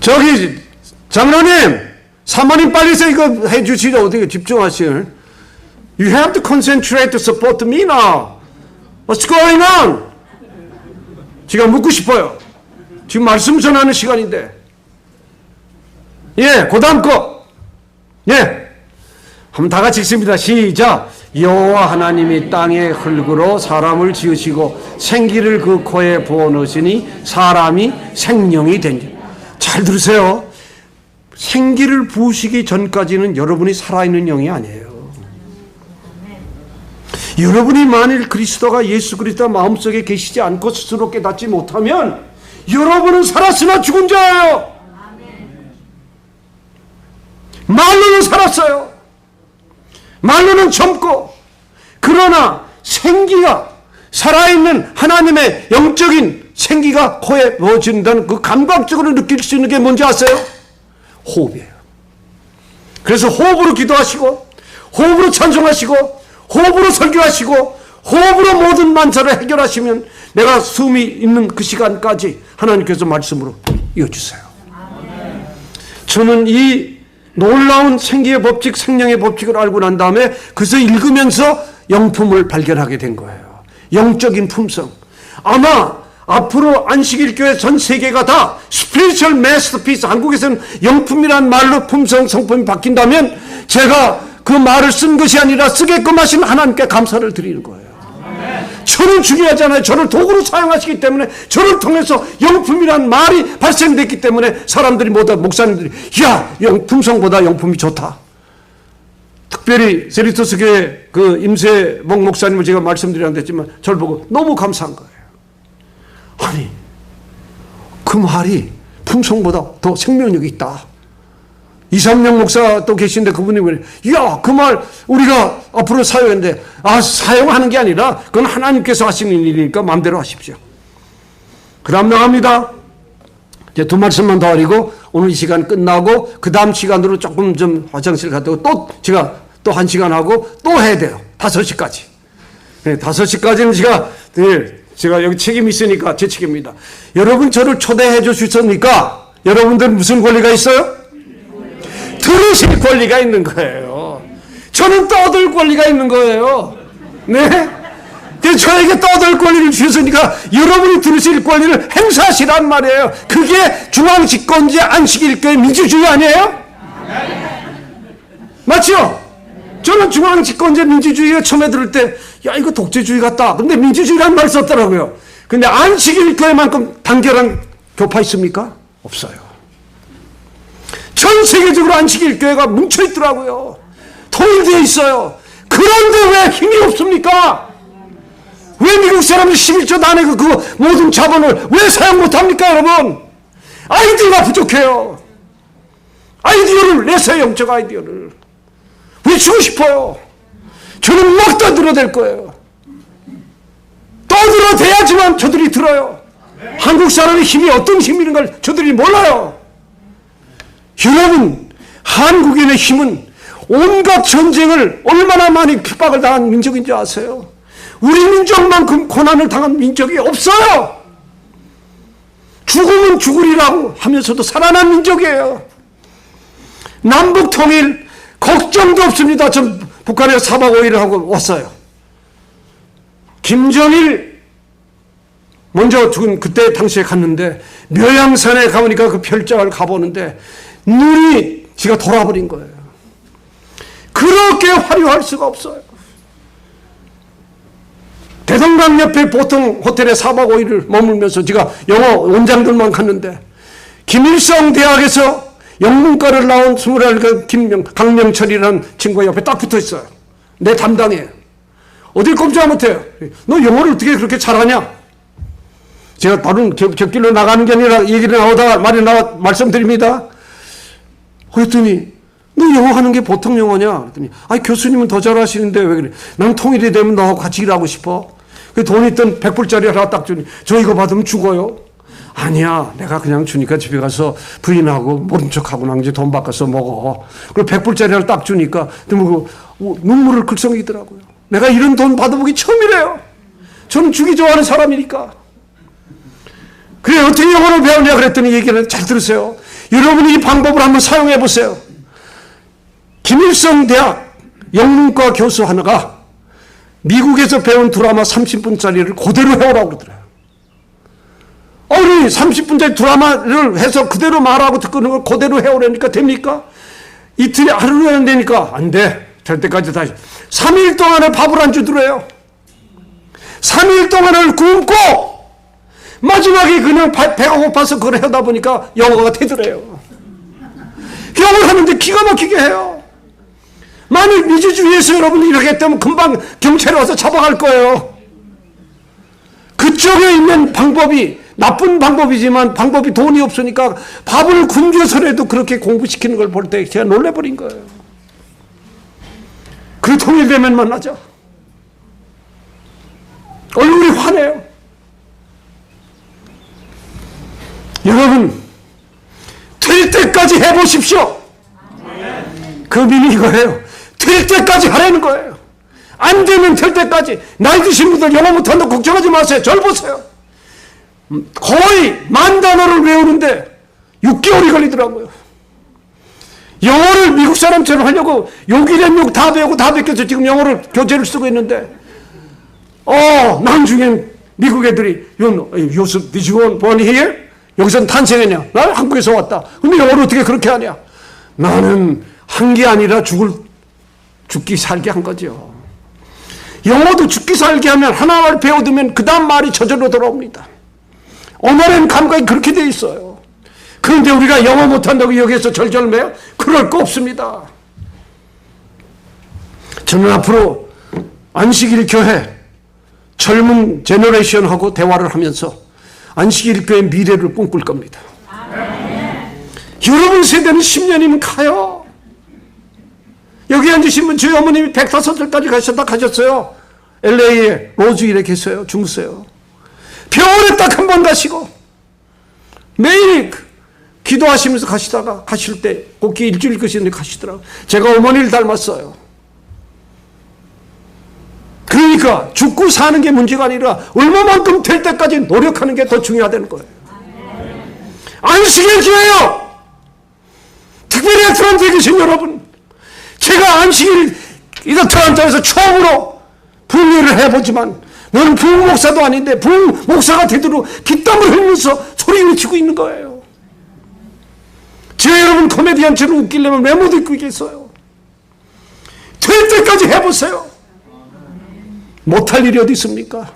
저기 장로님, 사모님 빨리서 이거 해주시죠. 어떻게 집중하시오. You have to concentrate to support me now. What's going on? 제가 묻고 싶어요. 지금 말씀 전하는 시간인데. 예, 그 다음 거. 예. 한번 다 같이 읽습니다. 시작. 여호와 하나님이 땅의 흙으로 사람을 지으시고 생기를 그 코에 부어넣으시니 사람이 생명이 된지. 잘 들으세요. 생기를 부으시기 전까지는 여러분이 살아있는 영이 아니에요. 여러분이 만일 그리스도가 예수 그리스도 마음속에 계시지 않고 스스로 깨닫지 못하면 여러분은 살았으나 죽은 자예요. 말로는 살았어요. 말로는 젊고, 그러나 생기가, 살아있는 하나님의 영적인 생기가 코에 부어진다는 그 감각적으로 느낄 수 있는 게 뭔지 아세요? 호흡이에요. 그래서 호흡으로 기도하시고, 호흡으로 찬송하시고, 호흡으로 설교하시고, 호흡으로 모든 만사를 해결하시면 내가 숨이 있는 그 시간까지 하나님께서 말씀으로 이어주세요. 저는 이 놀라운 생기의 법칙, 생명의 법칙을 알고 난 다음에 그것을 읽으면서 영품을 발견하게 된 거예요. 영적인 품성. 아마 앞으로 안식일교회 전 세계가 다 스피리추얼 마스터피스, 한국에서는 영품이란 말로 품성, 성품이 바뀐다면 제가 그 말을 쓴 것이 아니라 쓰게끔 하신 하나님께 감사를 드리는 거예요. 저는 중요하잖아요. 저를 도구로 사용하시기 때문에, 저를 통해서 영품이란 말이 발생됐기 때문에 사람들이 모두, 목사님들이 야, 품성보다 영품이 좋다. 특별히 세리토스 교회 그 임세봉 목사님을 제가 말씀드렸지만 저를 보고 너무 감사한 거예요. 아니, 그 말이 품성보다 더 생명력이 있다. 이삼영 목사 또 계신데 그분이 야, 그 말 우리가 앞으로 사용했는데, 사용하는 게 아니라 그건 하나님께서 하시는 일이니까 마음대로 하십시오. 그 다음 나갑니다. 이제 두 말씀만 더 드리고 오늘 이 시간 끝나고 그 다음 시간으로 조금 좀 화장실 갔다 오고 또 제가 또 1시간 하고 또 해야 돼요. 5시까지. 네, 5시까지는 제가 여기 책임이 있으니까 제 책임입니다. 여러분 저를 초대해 주셨으니까 여러분들은 무슨 권리가 있어요? 들으실 권리가 있는 거예요. 저는 떠들 권리가 있는 거예요. 네? 저에게 떠들 권리를 주셨으니까 여러분이 들으실 권리를 행사하시란 말이에요. 그게 중앙집권제 안식일교회 민주주의 아니에요? 맞죠? 저는 중앙집권제 민주주의가 처음에 들을 때, 야, 이거 독재주의 같다. 근데 민주주의라는 말 썼더라고요. 근데 안식일교회만큼 단결한 교파 있습니까? 없어요. 전 세계적으로 안식일교회가 뭉쳐있더라고요. 통일되어 있어요. 그런데 왜 힘이 없습니까? 왜 미국 사람들 11조 나내고 그 모든 자본을 왜 사용 못합니까, 여러분? 아이디어가 부족해요. 아이디어를 내세요, 영적 아이디어를. 외치고 싶어요. 저는 막 떠들어댈 거예요. 떠들어대야지만 저들이 들어요. 한국 사람의 힘이 어떤 힘인 걸 저들이 몰라요. 여러분, 한국인의 힘은 온갖 전쟁을 얼마나 많이 핍박을 당한 민족인지 아세요? 우리 민족만큼 고난을 당한 민족이 없어요. 죽으면 죽으리라고 하면서도 살아난 민족이에요. 남북 통일 걱정도 없습니다. 전 북한에 4박 5일을 하고 왔어요. 김정일 먼저 죽은 그때 당시에 갔는데 묘양산에 가보니까 그 별장을 가보는데 눈이 지가 돌아버린 거예요. 그렇게 화려할 수가 없어요. 대동강 옆에 보통 호텔에 4박 5일을 머물면서 제가 영어 원장들만 갔는데 김일성 대학에서 영문과를 나온 21살 강명철이라는 친구가 옆에 딱 붙어 있어요. 내 담당이에요. 어딜 꼼짝 못해요. 너 영어를 어떻게 그렇게 잘하냐? 제가 다른 곁길로 나가는 게 아니라 얘기를 나오다가 말씀드립니다. 그랬더니 너 영어 하는 게 보통 영어냐? 그랬더니 교수님은 더 잘하시는데 왜 그래? 난 통일이 되면 너하고 같이 일하고 싶어. 그 돈 있던 100불짜리 하나 딱 주니 저 이거 받으면 죽어요. 아니야, 내가 그냥 주니까 집에 가서 부인하고 모른 척하고 나 이제 돈 바꿔서 먹어. 그리고 100불짜리를 딱 주니까 눈물을 글썽이더라고요. 내가 이런 돈 받아보기 처음이래요. 저는 주기 좋아하는 사람이니까. 그래, 어떻게 영어를 배우냐 그랬더니 얘기는 잘 들으세요. 여러분이 이 방법을 한번 사용해 보세요. 김일성 대학 영문과 교수 하나가 미국에서 배운 드라마 30분짜리를 그대로 해오라고 그러더래요. 우리 30분짜리 드라마를 해서 그대로 말하고 듣는 걸 그대로 해오라니까 됩니까? 이틀에 하루로 해야 되니까 안 돼. 될 때까지 다시 3일 동안에 밥을 안 주더래요. 3일 동안을 굶고 마지막에 그냥 배가 고파서 그걸 하다 보니까 영어가 되더래요. 영어를 하는데 기가 막히게 해요. 만일 민주주의에서 여러분이 이렇게 했다면 금방 경찰이 와서 잡아갈 거예요. 그쪽에 있는 방법이 나쁜 방법이지만 방법이 돈이 없으니까 밥을 굶겨서라도 그렇게 공부시키는 걸 볼 때 제가 놀래버린 거예요. 그 통일되면 만나자. 얼굴이 환해요. 여러분, 될 때까지 해보십시오. 그 의미는 이거예요. 될 때까지 하라는 거예요. 안 되면 될 때까지. 나이 드신 분들 영어 못한다고 걱정하지 마세요. 절 보세요. 거의 10,000단어를 외우는데 6개월이 걸리더라고요. 영어를 미국 사람처럼 하려고 욕이란 욕 다 배우고 다 베껴서 지금 영어를 교재를 쓰고 있는데 나중엔 미국 애들이 요셉 did you born here? 여기서 탄생했냐? 나 한국에서 왔다. 근데 영어를 어떻게 그렇게 하냐? 나는 한 게 아니라 죽기 살기 한 거죠. 영어도 죽기 살기 하면 하나를 배워두면 그 다음 말이 저절로 돌아옵니다. 언어라는 감각이 그렇게 돼 있어요. 그런데 우리가 영어 못한다고 여기에서 절절매요? 그럴 거 없습니다. 저는 앞으로 안식일 교회 젊은 제너레이션하고 대화를 하면서 안식일 교회 미래를 꿈꿀 겁니다. 여러분 세대는 10년이면 가요. 여기 앉으신 분 저희 어머님이 105살까지 가셨어요. LA에 로즈힐에 계세요. 주무세요. 병원에 딱 한 번 가시고 매일 기도하시면서 가시다가 가실 때 꼭기 일주일 끄시는데 가시더라고요. 제가 어머니를 닮았어요. 그러니까 죽고 사는 게 문제가 아니라 얼마만큼 될 때까지 노력하는 게 더 중요하다는 거예요. 안식일 교회요. 특별히 애틀란타에 계신 여러분, 제가 안식일 애틀란타에서 처음으로 부흥회를 해보지만 너는 부흥목사도 아닌데 부흥목사가 되도록 깃땀을 흘리면서 소리 외치고 있는 거예요. 제가 여러분 코미디언처럼 웃기려면 왜 못 웃고 있겠어요? 될 때까지 해보세요. 못할 일이 어디 있습니까?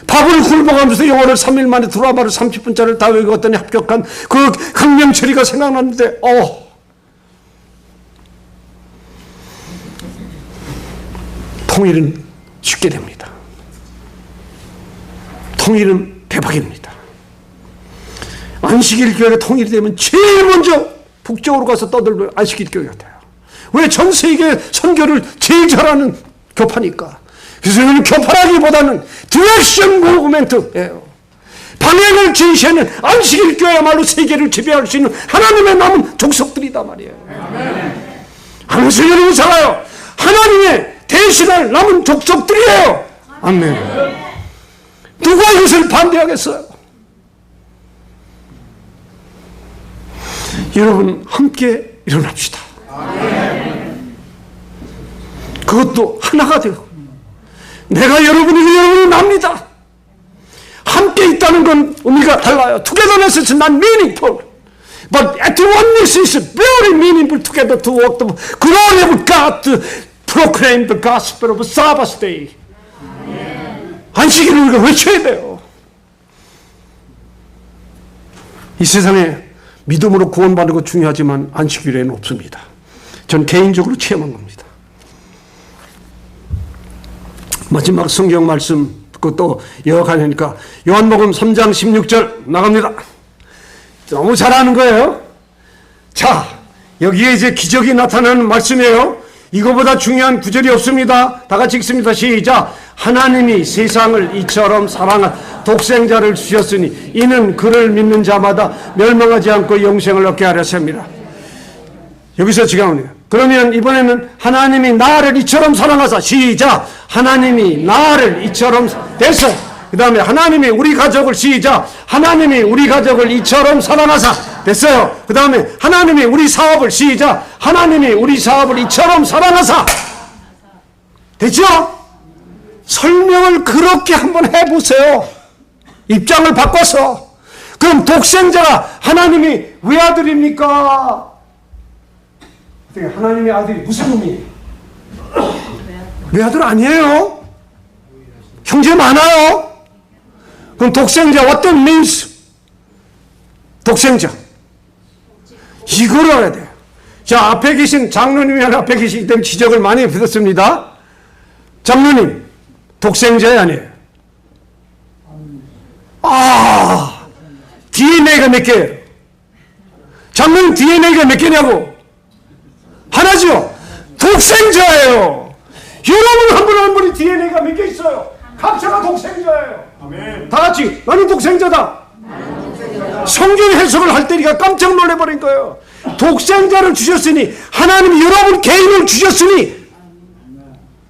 밥을 굶어가면서 영어를 3일 만에 드라마를 30분짜리를 다 외웠더니 합격한 그 강명철이가 생각났는데 통일은 쉽게 됩니다. 통일은 대박입니다. 안식일 교회가 통일이 되면 제일 먼저 북쪽으로 가서 떠들면 안식일 교회가 돼요. 왜? 전 세계 선교를 제일 잘하는 교파니까. 그래서 저는 교파라기보다는 디렉션 무브멘트예요. 방향을 제시하는 안식일 교회야말로 세계를 지배할 수 있는 하나님의 남은 족속들이다 말이에요. 하면서 여러분 살아요. 하나님의 대신할 남은 족속들이에요. 아멘. 누가 이것을 반대하겠어요? 여러분 함께 일어납시다. 그것도 하나가 되고 내가 여러분이 납니다. 함께 있다는 건 의미가 달라요. Togetherness is not meaningful, but at oneness is very meaningful together to work the glory of God to proclaim the gospel of Sabbath day. 안식일을 우리가 외쳐야 돼요. 이 세상에 믿음으로 구원받는 것 중요하지만 안식일에는 없습니다. 전 개인적으로 체험한 겁니다. 마지막 성경 말씀 그것도 이어가려니까 요한복음 3장 16절 나갑니다. 너무 잘하는 거예요. 자, 여기에 이제 기적이 나타나는 말씀이에요. 이거보다 중요한 구절이 없습니다. 다 같이 읽습니다. 시작. 하나님이 세상을 이처럼 사랑한 독생자를 주셨으니 이는 그를 믿는 자마다 멸망하지 않고 영생을 얻게 하려 합니다. 여기서 지금 그러면 이번에는 하나님이 나를 이처럼 사랑하사 시작. 하나님이 나를 이처럼 됐어. 그 다음에 하나님이 우리 가족을 시작. 하나님이 우리 가족을 이처럼 사랑하사 됐어요. 그 다음에 하나님이 우리 사업을 시작. 하나님이 우리 사업을 이처럼 사랑하사 됐죠? 설명을 그렇게 한번 해보세요. 입장을 바꿔서. 그럼 독생자가 하나님이 왜 아들입니까? 하나님의 아들이 무슨 의미? 외아들 아니에요? 형제 많아요? 그럼 독생자 what that means? 독생자 이걸 알아야 돼요. 자, 앞에 계신 장로님이 앞에 계시기 때문에 지적을 많이 받았습니다. 장로님, 독생자야 아니에요? DNA가 몇 개예요? 장로님 DNA가 몇 개냐고? 하나죠? 독생자예요. 여러분 한 분 한 분이 DNA가 몇 개 있어요? 각자가 독생자예요. 아멘. 다 같이 나는 독생자다. 성경 해석을 할 때 네가 깜짝 놀래버린 거예요. 독생자를 주셨으니 하나님이 여러분 개인을 주셨으니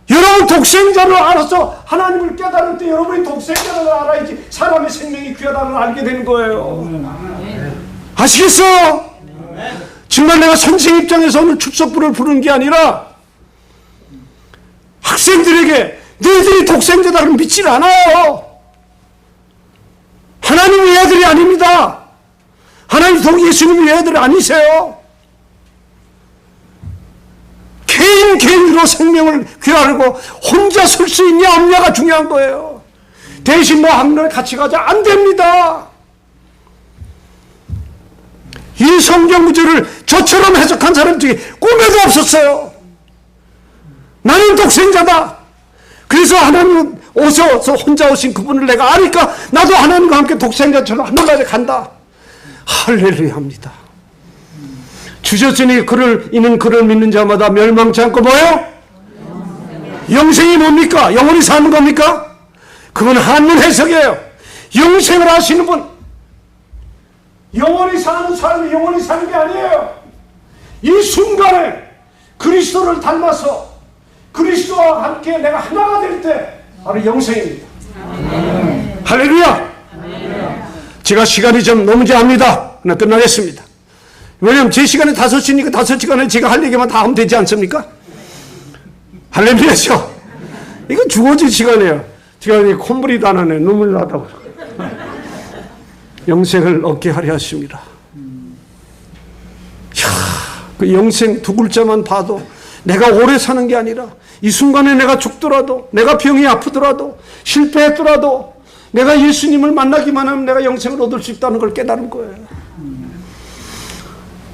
여러분 독생자를 알아서 하나님을 깨달을 때 여러분이 독생자를 알아야지 사람의 생명이 귀하다는 걸 알게 되는 거예요. 아시겠어? 정말 내가 선생 입장에서 오늘 축석부를 부르는 게 아니라 학생들에게 너희들이 독생자다를 믿질 않아요. 하나님의 애들이 아닙니다. 하나님 예수님의 애들이 아니세요. 개인으로 생명을 귀하려고 혼자 설 수 있냐 없냐가 중요한 거예요. 대신 뭐 학년에 같이 가자 안 됩니다. 이 성경 구절을 저처럼 해석한 사람 중에 꿈에도 없었어요. 나는 독생자다. 그래서 하나님은 오셔서 혼자 오신 그분을 내가 아니까 나도 하나님과 함께 독생자처럼 하늘나라에 간다. 할렐루야 합니다. 주셨으니 이는 그를 믿는 자마다 멸망치 않고 뭐예요? 영생이 뭡니까? 영원히 사는 겁니까? 그건 한문 해석이에요. 영생을 아시는 분, 영원히 사는 사람이 영원히 사는 게 아니에요. 이 순간에 그리스도를 닮아서 그리스도와 함께 내가 하나가 될 때 바로 영생입니다. 할렐루야. 제가 시간이 좀 넘지 합니다. 그냥 끝나겠습니다. 왜냐면 제 시간에 5시니까 5시간에 제가 할 얘기만 다 하면 되지 않습니까? 할렐루야죠. 이건 죽어질 시간이에요. 제가 콧물이 다 나네. 눈물 나다고. 영생을 얻게 하려 하십니다. 그 영생 두 글자만 봐도 내가 오래 사는 게 아니라 이 순간에 내가 죽더라도, 내가 병이 아프더라도, 실패했더라도 내가 예수님을 만나기만 하면 내가 영생을 얻을 수 있다는 걸 깨달은 거예요.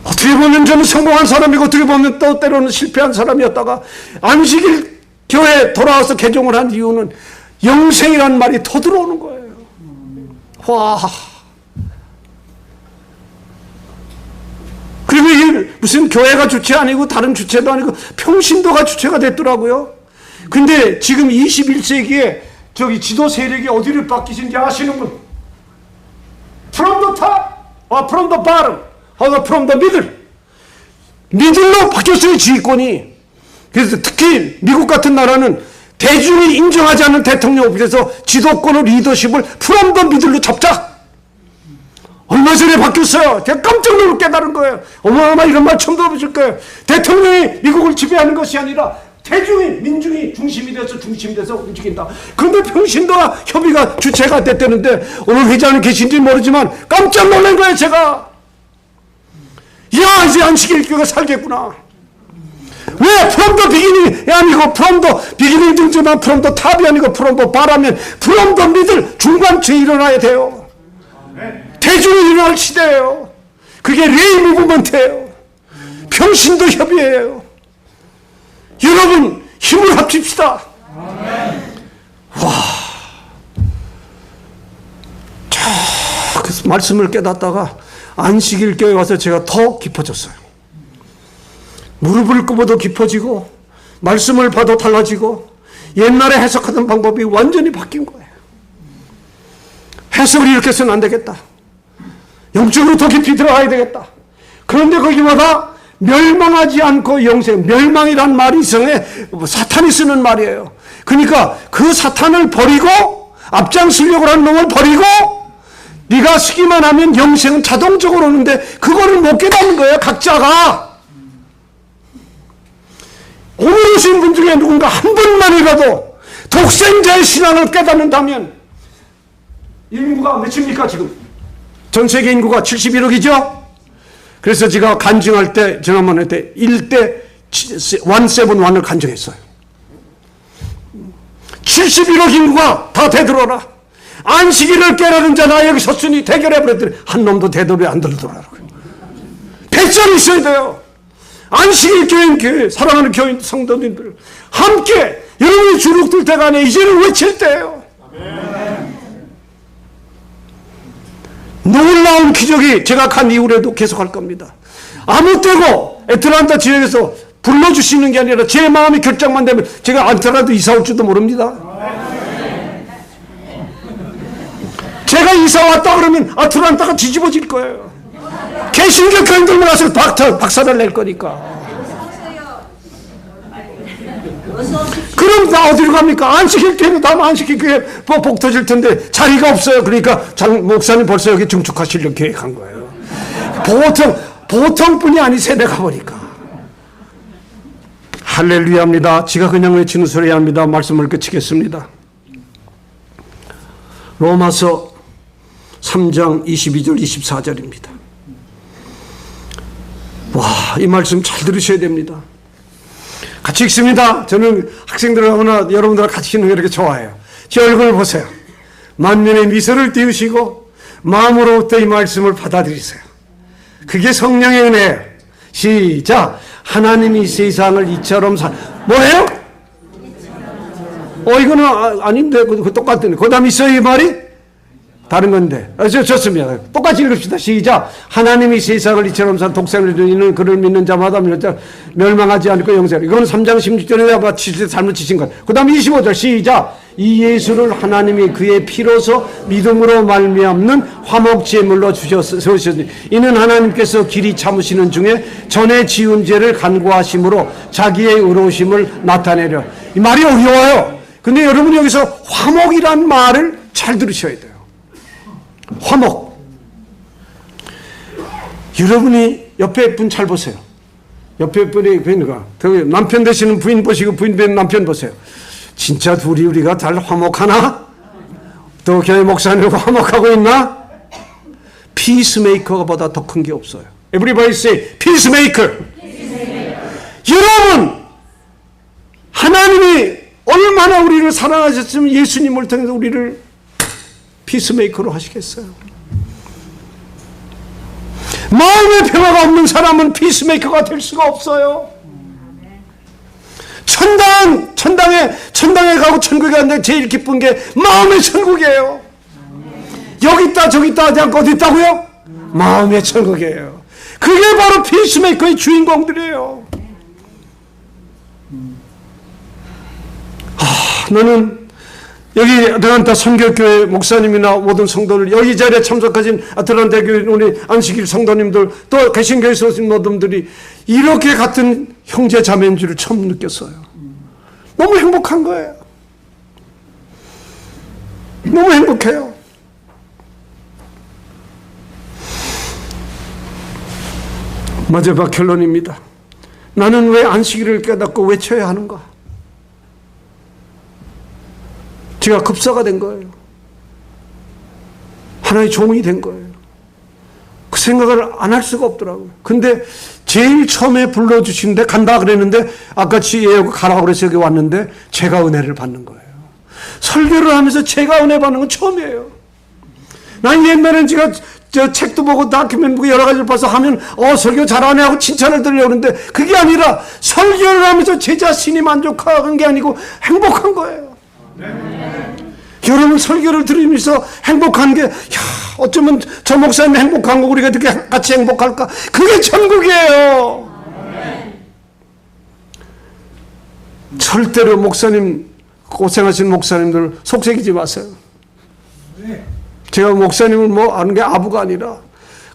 어떻게 보면 저는 성공한 사람이고 어떻게 보면 또 때로는 실패한 사람이었다가 안식일 교회에 돌아와서 개종을 한 이유는 영생이라는 말이 더 들어오는 거예요. 와. 그리고 이게 무슨 교회가 주체 아니고 다른 주체도 아니고 평신도가 주체가 됐더라고요. 근데 지금 21세기에 저기 지도 세력이 어디를 바뀌신지 아시는 분? From the top or from the bottom or from the middle. 미들로 바뀌었어요, 지휘권이. 그래서 특히 미국 같은 나라는 대중이 인정하지 않는 대통령 앞에서 지도권을 리더십을 from the middle로 접자. 얼마 전에 바뀌었어요. 제가 깜짝 놀고 깨달은 거예요. 어마어마 이런 말 처음 들어보실 거예요. 대통령이 미국을 지배하는 것이 아니라 대중이, 민중이 중심이 돼서 움직인다. 그런데 평신도와 협의가 주체가 됐다는데 오늘 회장님 계신지 모르지만 깜짝 놀란 거예요, 제가. 야, 이제 안식일 교회가 살겠구나. 왜? from the beginning이 아니고 from the beginning 등지만 from the top이 아니고 from the bottom이면 from the middle 중간층이 일어나야 돼요. 대중이 일어날 시대예요. 그게 레이 무브먼트예요. 평신도 협의예요. 여러분 힘을 합칩시다. 와, 그래서 말씀을 깨닫다가 안식일 교회 와서 제가 더 깊어졌어요. 무릎을 꿇어도 깊어지고 말씀을 봐도 달라지고 옛날에 해석하던 방법이 완전히 바뀐 거예요. 해석을 이렇게 해서는 안 되겠다. 영적으로 더 깊이 들어가야 되겠다. 그런데 거기마다 멸망하지 않고 영생, 멸망이란 말이 이성에 사탄이 쓰는 말이에요. 그러니까 그 사탄을 버리고 앞장서려고 하는 놈을 버리고 네가 쓰기만 하면 영생은 자동적으로 오는데 그거를 못 깨닫는 거예요, 각자가. 오늘 오신 분 중에 누군가 한 분만이라도 독생자의 신앙을 깨닫는다면 인구가 몇입니까 지금? 전 세계 인구가 71억이죠? 그래서 제가 간증할 때 지난번에 1대 171을 간증했어요. 71억 인구가 다 되돌아라. 안식일을 깨라는 자 나 여기 섰으니 대결해버렸더니 한 놈도 되돌이 안 들더라고요. 100살이 있어야 돼요. 안식일 교회, 사랑하는 교인 성도님들 함께 여러분이 주눅들 때가 아니라 이제는 외칠 때예요. 놀라운 기적이 제가 간 이후에도 계속할 겁니다. 아무 때고 애틀란타 지역에서 불러주시는 게 아니라 제 마음이 결정만 되면 제가 안타라도 이사 올지도 모릅니다. 제가 이사 왔다 그러면 아틀란타가 뒤집어질 거예요. 개신교 교인들만 와서 박살을 낼 거니까. 그럼 다 어디로 갑니까? 안식일 교회는 다음 안식일 교회 복 터질 텐데 자리가 없어요. 그러니까 목사님 벌써 여기 증축하시려고 계획한 거예요. 보통뿐이 아니세요. 내가 보니까. 할렐루야입니다. 지가 그냥 외치는 소리 합니다. 말씀을 끝이겠습니다. 로마서 3장 22절 24절입니다. 와, 이 말씀 잘 들으셔야 됩니다. 같이 읽습니다. 저는 학생들하고나 여러분들과 같이 읽는 거 이렇게 좋아해요. 제 얼굴을 보세요. 만면에 미소를 띄우시고 마음으로부터 이 말씀을 받아들이세요. 그게 성령의 은혜예요. 시작. 하나님이 세상을 이처럼 뭐예요? 이거는 아닌데 그 똑같은데 그 다음 있어요 이 말이? 다른 건데. 좋습니다. 똑같이 읽읍시다. 시작. 하나님이 세상을 이처럼 산 독생을 주는 그를 믿는 자마다 멸망하지 않고 영생. 이거는 3장 16절에 아마 잘못 치신 것. 그 다음 25절 시작. 이 예수를 하나님이 그의 피로서 믿음으로 말미암는 화목제물로 주셨으니 이는 하나님께서 길이 참으시는 중에 전에 지은 죄를 간구하심으로 자기의 의로우심을 나타내려. 이 말이 어려워요. 근데 여러분이 여기서 화목이란 말을 잘 들으셔야 돼요. 화목. 여러분이 옆에 분 잘 보세요. 옆에 분이 그러니까 남편 되시는 부인 보시고 부인 되는 남편 보세요. 진짜 둘이 우리가 잘 화목하나? 또 교회 목사님과 화목하고 있나? 피스메이커보다 더 큰 게 없어요. Everybody say peacemaker. 여러분, 하나님이 얼마나 우리를 사랑하셨으면 예수님을 통해서 우리를 피스메이커로 하시겠어요? 마음의 평화가 없는 사람은 피스메이커가 될 수가 없어요. 천당에 가고 천국에 갔는데 제일 기쁜 게 마음의 천국이에요. 여기 있다 저기 있다 하지 않고 어디 있다고요? 마음의 천국이에요. 그게 바로 피스메이커의 주인공들이에요. 너는 여기 아틀란타 선교교회 목사님이나 모든 성도들, 여기 자리에 참석하신 아틀란타 교회 우리 안식일 성도님들, 또 개신교에서 오신 모든들이 이렇게 같은 형제 자매인 줄을 처음 느꼈어요. 너무 행복한 거예요. 너무 행복해요. 마지막 결론입니다. 나는 왜 안식일을 깨닫고 외쳐야 하는가? 제가 급사가 된 거예요. 하나의 종이 된 거예요. 그 생각을 안 할 수가 없더라고요. 근데 제일 처음에 불러주시는데 간다 그랬는데 아까 지혜하고 가라고 그래서 여기 왔는데 제가 은혜를 받는 거예요. 설교를 하면서 제가 은혜 받는 건 처음이에요. 난 옛날엔 제가 저 책도 보고 다큐멘트 보고 여러 가지를 봐서 하면 설교 잘하네 하고 칭찬을 들으려고 그러는데 그게 아니라 설교를 하면서 제 자신이 만족한 게 아니고 행복한 거예요. 여러분 설교를 들으면서 행복한 게 어쩌면 저 목사님 행복한 거 우리가 어떻게 같이 행복할까? 그게 천국이에요. 절대로 목사님 고생하시는 목사님들 속색이지 마세요. 제가 목사님을 뭐 아는 게 아부가 아니라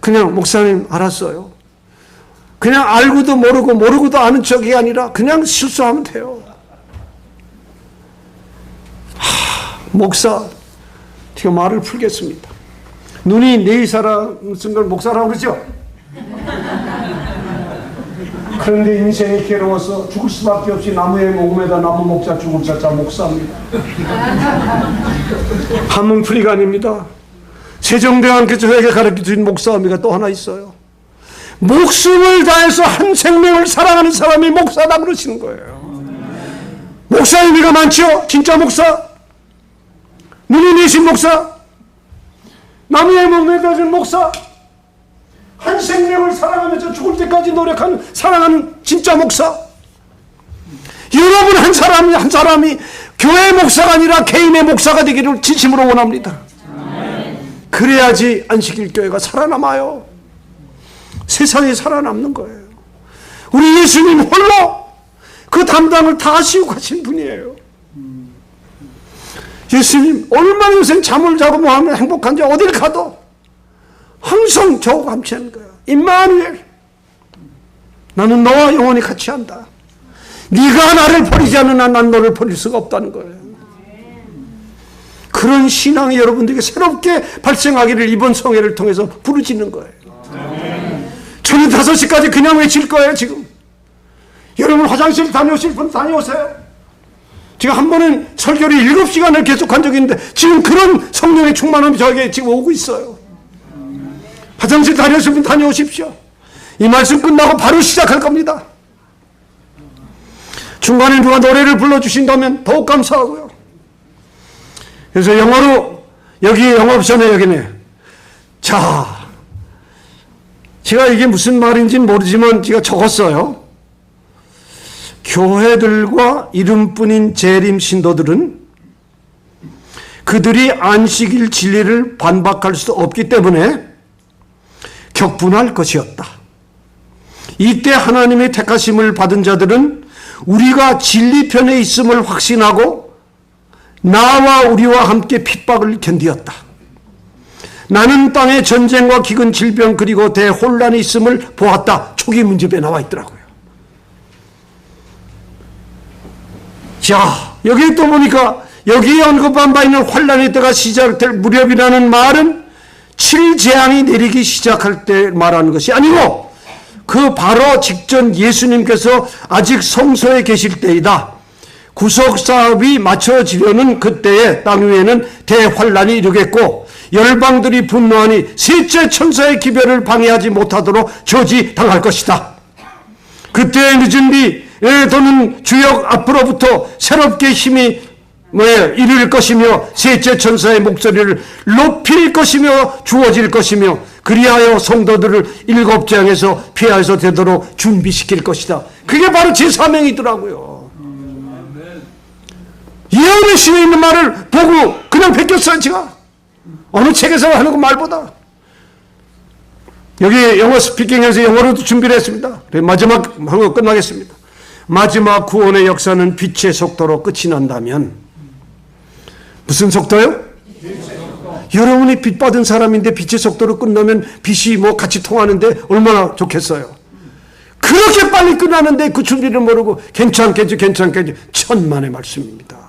그냥 목사님 알았어요. 그냥 알고도 모르고도 아는 척이 아니라 그냥 실수하면 돼요. 목사, 제가 말을 풀겠습니다. 눈이 네 사람 쓴 걸 목사라고 그러죠? 그런데 인생이 괴로워서 죽을 수밖에 없이 나무에 목매다 나무 목자 죽을 자자 목사입니다. 한문풀이가 아닙니다. 세종대왕께서 저에게 가르쳐준 목사의미가 또 하나 있어요. 목숨을 다해서 한 생명을 사랑하는 사람이 목사다 그러시는 거예요. 목사 의미가 많죠? 진짜 목사? 눈이 내신 목사, 나무에 목매다준 목사, 한 생명을 사랑하면서 죽을 때까지 노력하는 사랑하는 진짜 목사. 여러분 한 사람이 교회 목사가 아니라 개인의 목사가 되기를 진심으로 원합니다. 그래야지 안식일 교회가 살아남아요. 세상에 살아남는 거예요. 우리 예수님 홀로 그 담당을 다 하시고 가신 분이에요. 예수님 얼마나 요새 잠을 자고 뭐 하면 행복한지 어딜 가도 항상 저하고 함께 하는 거야. 임마누엘, 나는 너와 영원히 같이 한다. 네가 나를 버리지 않는 한 난 너를 버릴 수가 없다는 거예요. 그런 신앙이 여러분들에게 새롭게 발생하기를 이번 성회를 통해서 부르짖는 거예요. 저는 5시까지 그냥 외칠 거예요. 지금 여러분 화장실 다녀오실 분 다녀오세요. 제가 한 번은 설교를 7시간을 계속한 적이 있는데 지금 그런 성령의 충만함이 저에게 지금 오고 있어요. 화장실 다녀오실 분 다녀오십시오. 이 말씀 끝나고 바로 시작할 겁니다. 중간에 누가 노래를 불러주신다면 더욱 감사하고요. 그래서 영어로, 여기 영어 옵션에 여기네. 자, 제가 이게 무슨 말인지는 모르지만 제가 적었어요. 교회들과 이름뿐인 재림 신도들은 그들이 안식일 진리를 반박할 수 없기 때문에 격분할 것이었다. 이때 하나님의 택하심을 받은 자들은 우리가 진리편에 있음을 확신하고 나와 우리와 함께 핍박을 견디었다. 나는 땅에 전쟁과 기근, 질병 그리고 대혼란이 있음을 보았다. 초기 문집에 나와 있더라고요. 자, 여기 또 보니까 여기에 언급한 바 있는 환란의 때가 시작될 무렵이라는 말은 7재앙이 내리기 시작할 때 말하는 것이 아니고 그 바로 직전 예수님께서 아직 성소에 계실 때이다. 구속사업이 맞춰지려는 그때에 땅 위에는 대환란이 이르겠고 열방들이 분노하니 셋째 천사의 기별을 방해하지 못하도록 저지당할 것이다. 그때의 늦은 비에 도는 주역 앞으로부터 새롭게 힘이 이룰 것이며 셋째 천사의 목소리를 높일 것이며 주어질 것이며 그리하여 성도들을 7재앙에서 피하여서 되도록 준비시킬 것이다. 그게 바로 제 사명이더라고요. 예언의 신에 있는 말을 보고 그냥 베꼈어요. 제가 어느 책에서 하는 그 말보다. 여기 영어 스피킹에서 영어로도 준비를 했습니다. 마지막 하고 끝나겠습니다. 마지막 구원의 역사는 빛의 속도로 끝이 난다면 무슨 속도요? 여러분이 빛 받은 사람인데 빛의 속도로 끝나면 빛이 뭐 같이 통하는데 얼마나 좋겠어요. 그렇게 빨리 끝나는데 그 준비를 모르고 괜찮겠지 천만의 말씀입니다.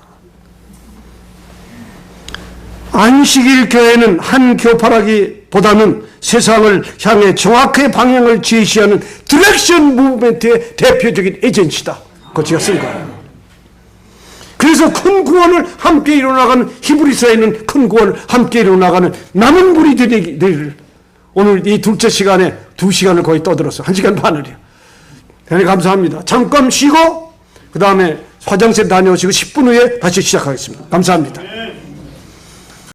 안식일 교회는 한 교파라기보다는 세상을 향해 정확하게 방향을 제시하는 디렉션 무브먼트의 대표적인 에이전시다. 그거 제가 쓴 거예요. 그래서 큰 구원을 함께 이루어나가는, 히브리서에 있는 큰 구원을 함께 이루어나가는 남은 무리들을 오늘 이 둘째 시간에 2시간을 거의 떠들었어요. 1시간 반을요. 대단히 감사합니다. 잠깐 쉬고 그 다음에 화장실 다녀오시고 10분 후에 다시 시작하겠습니다. 감사합니다.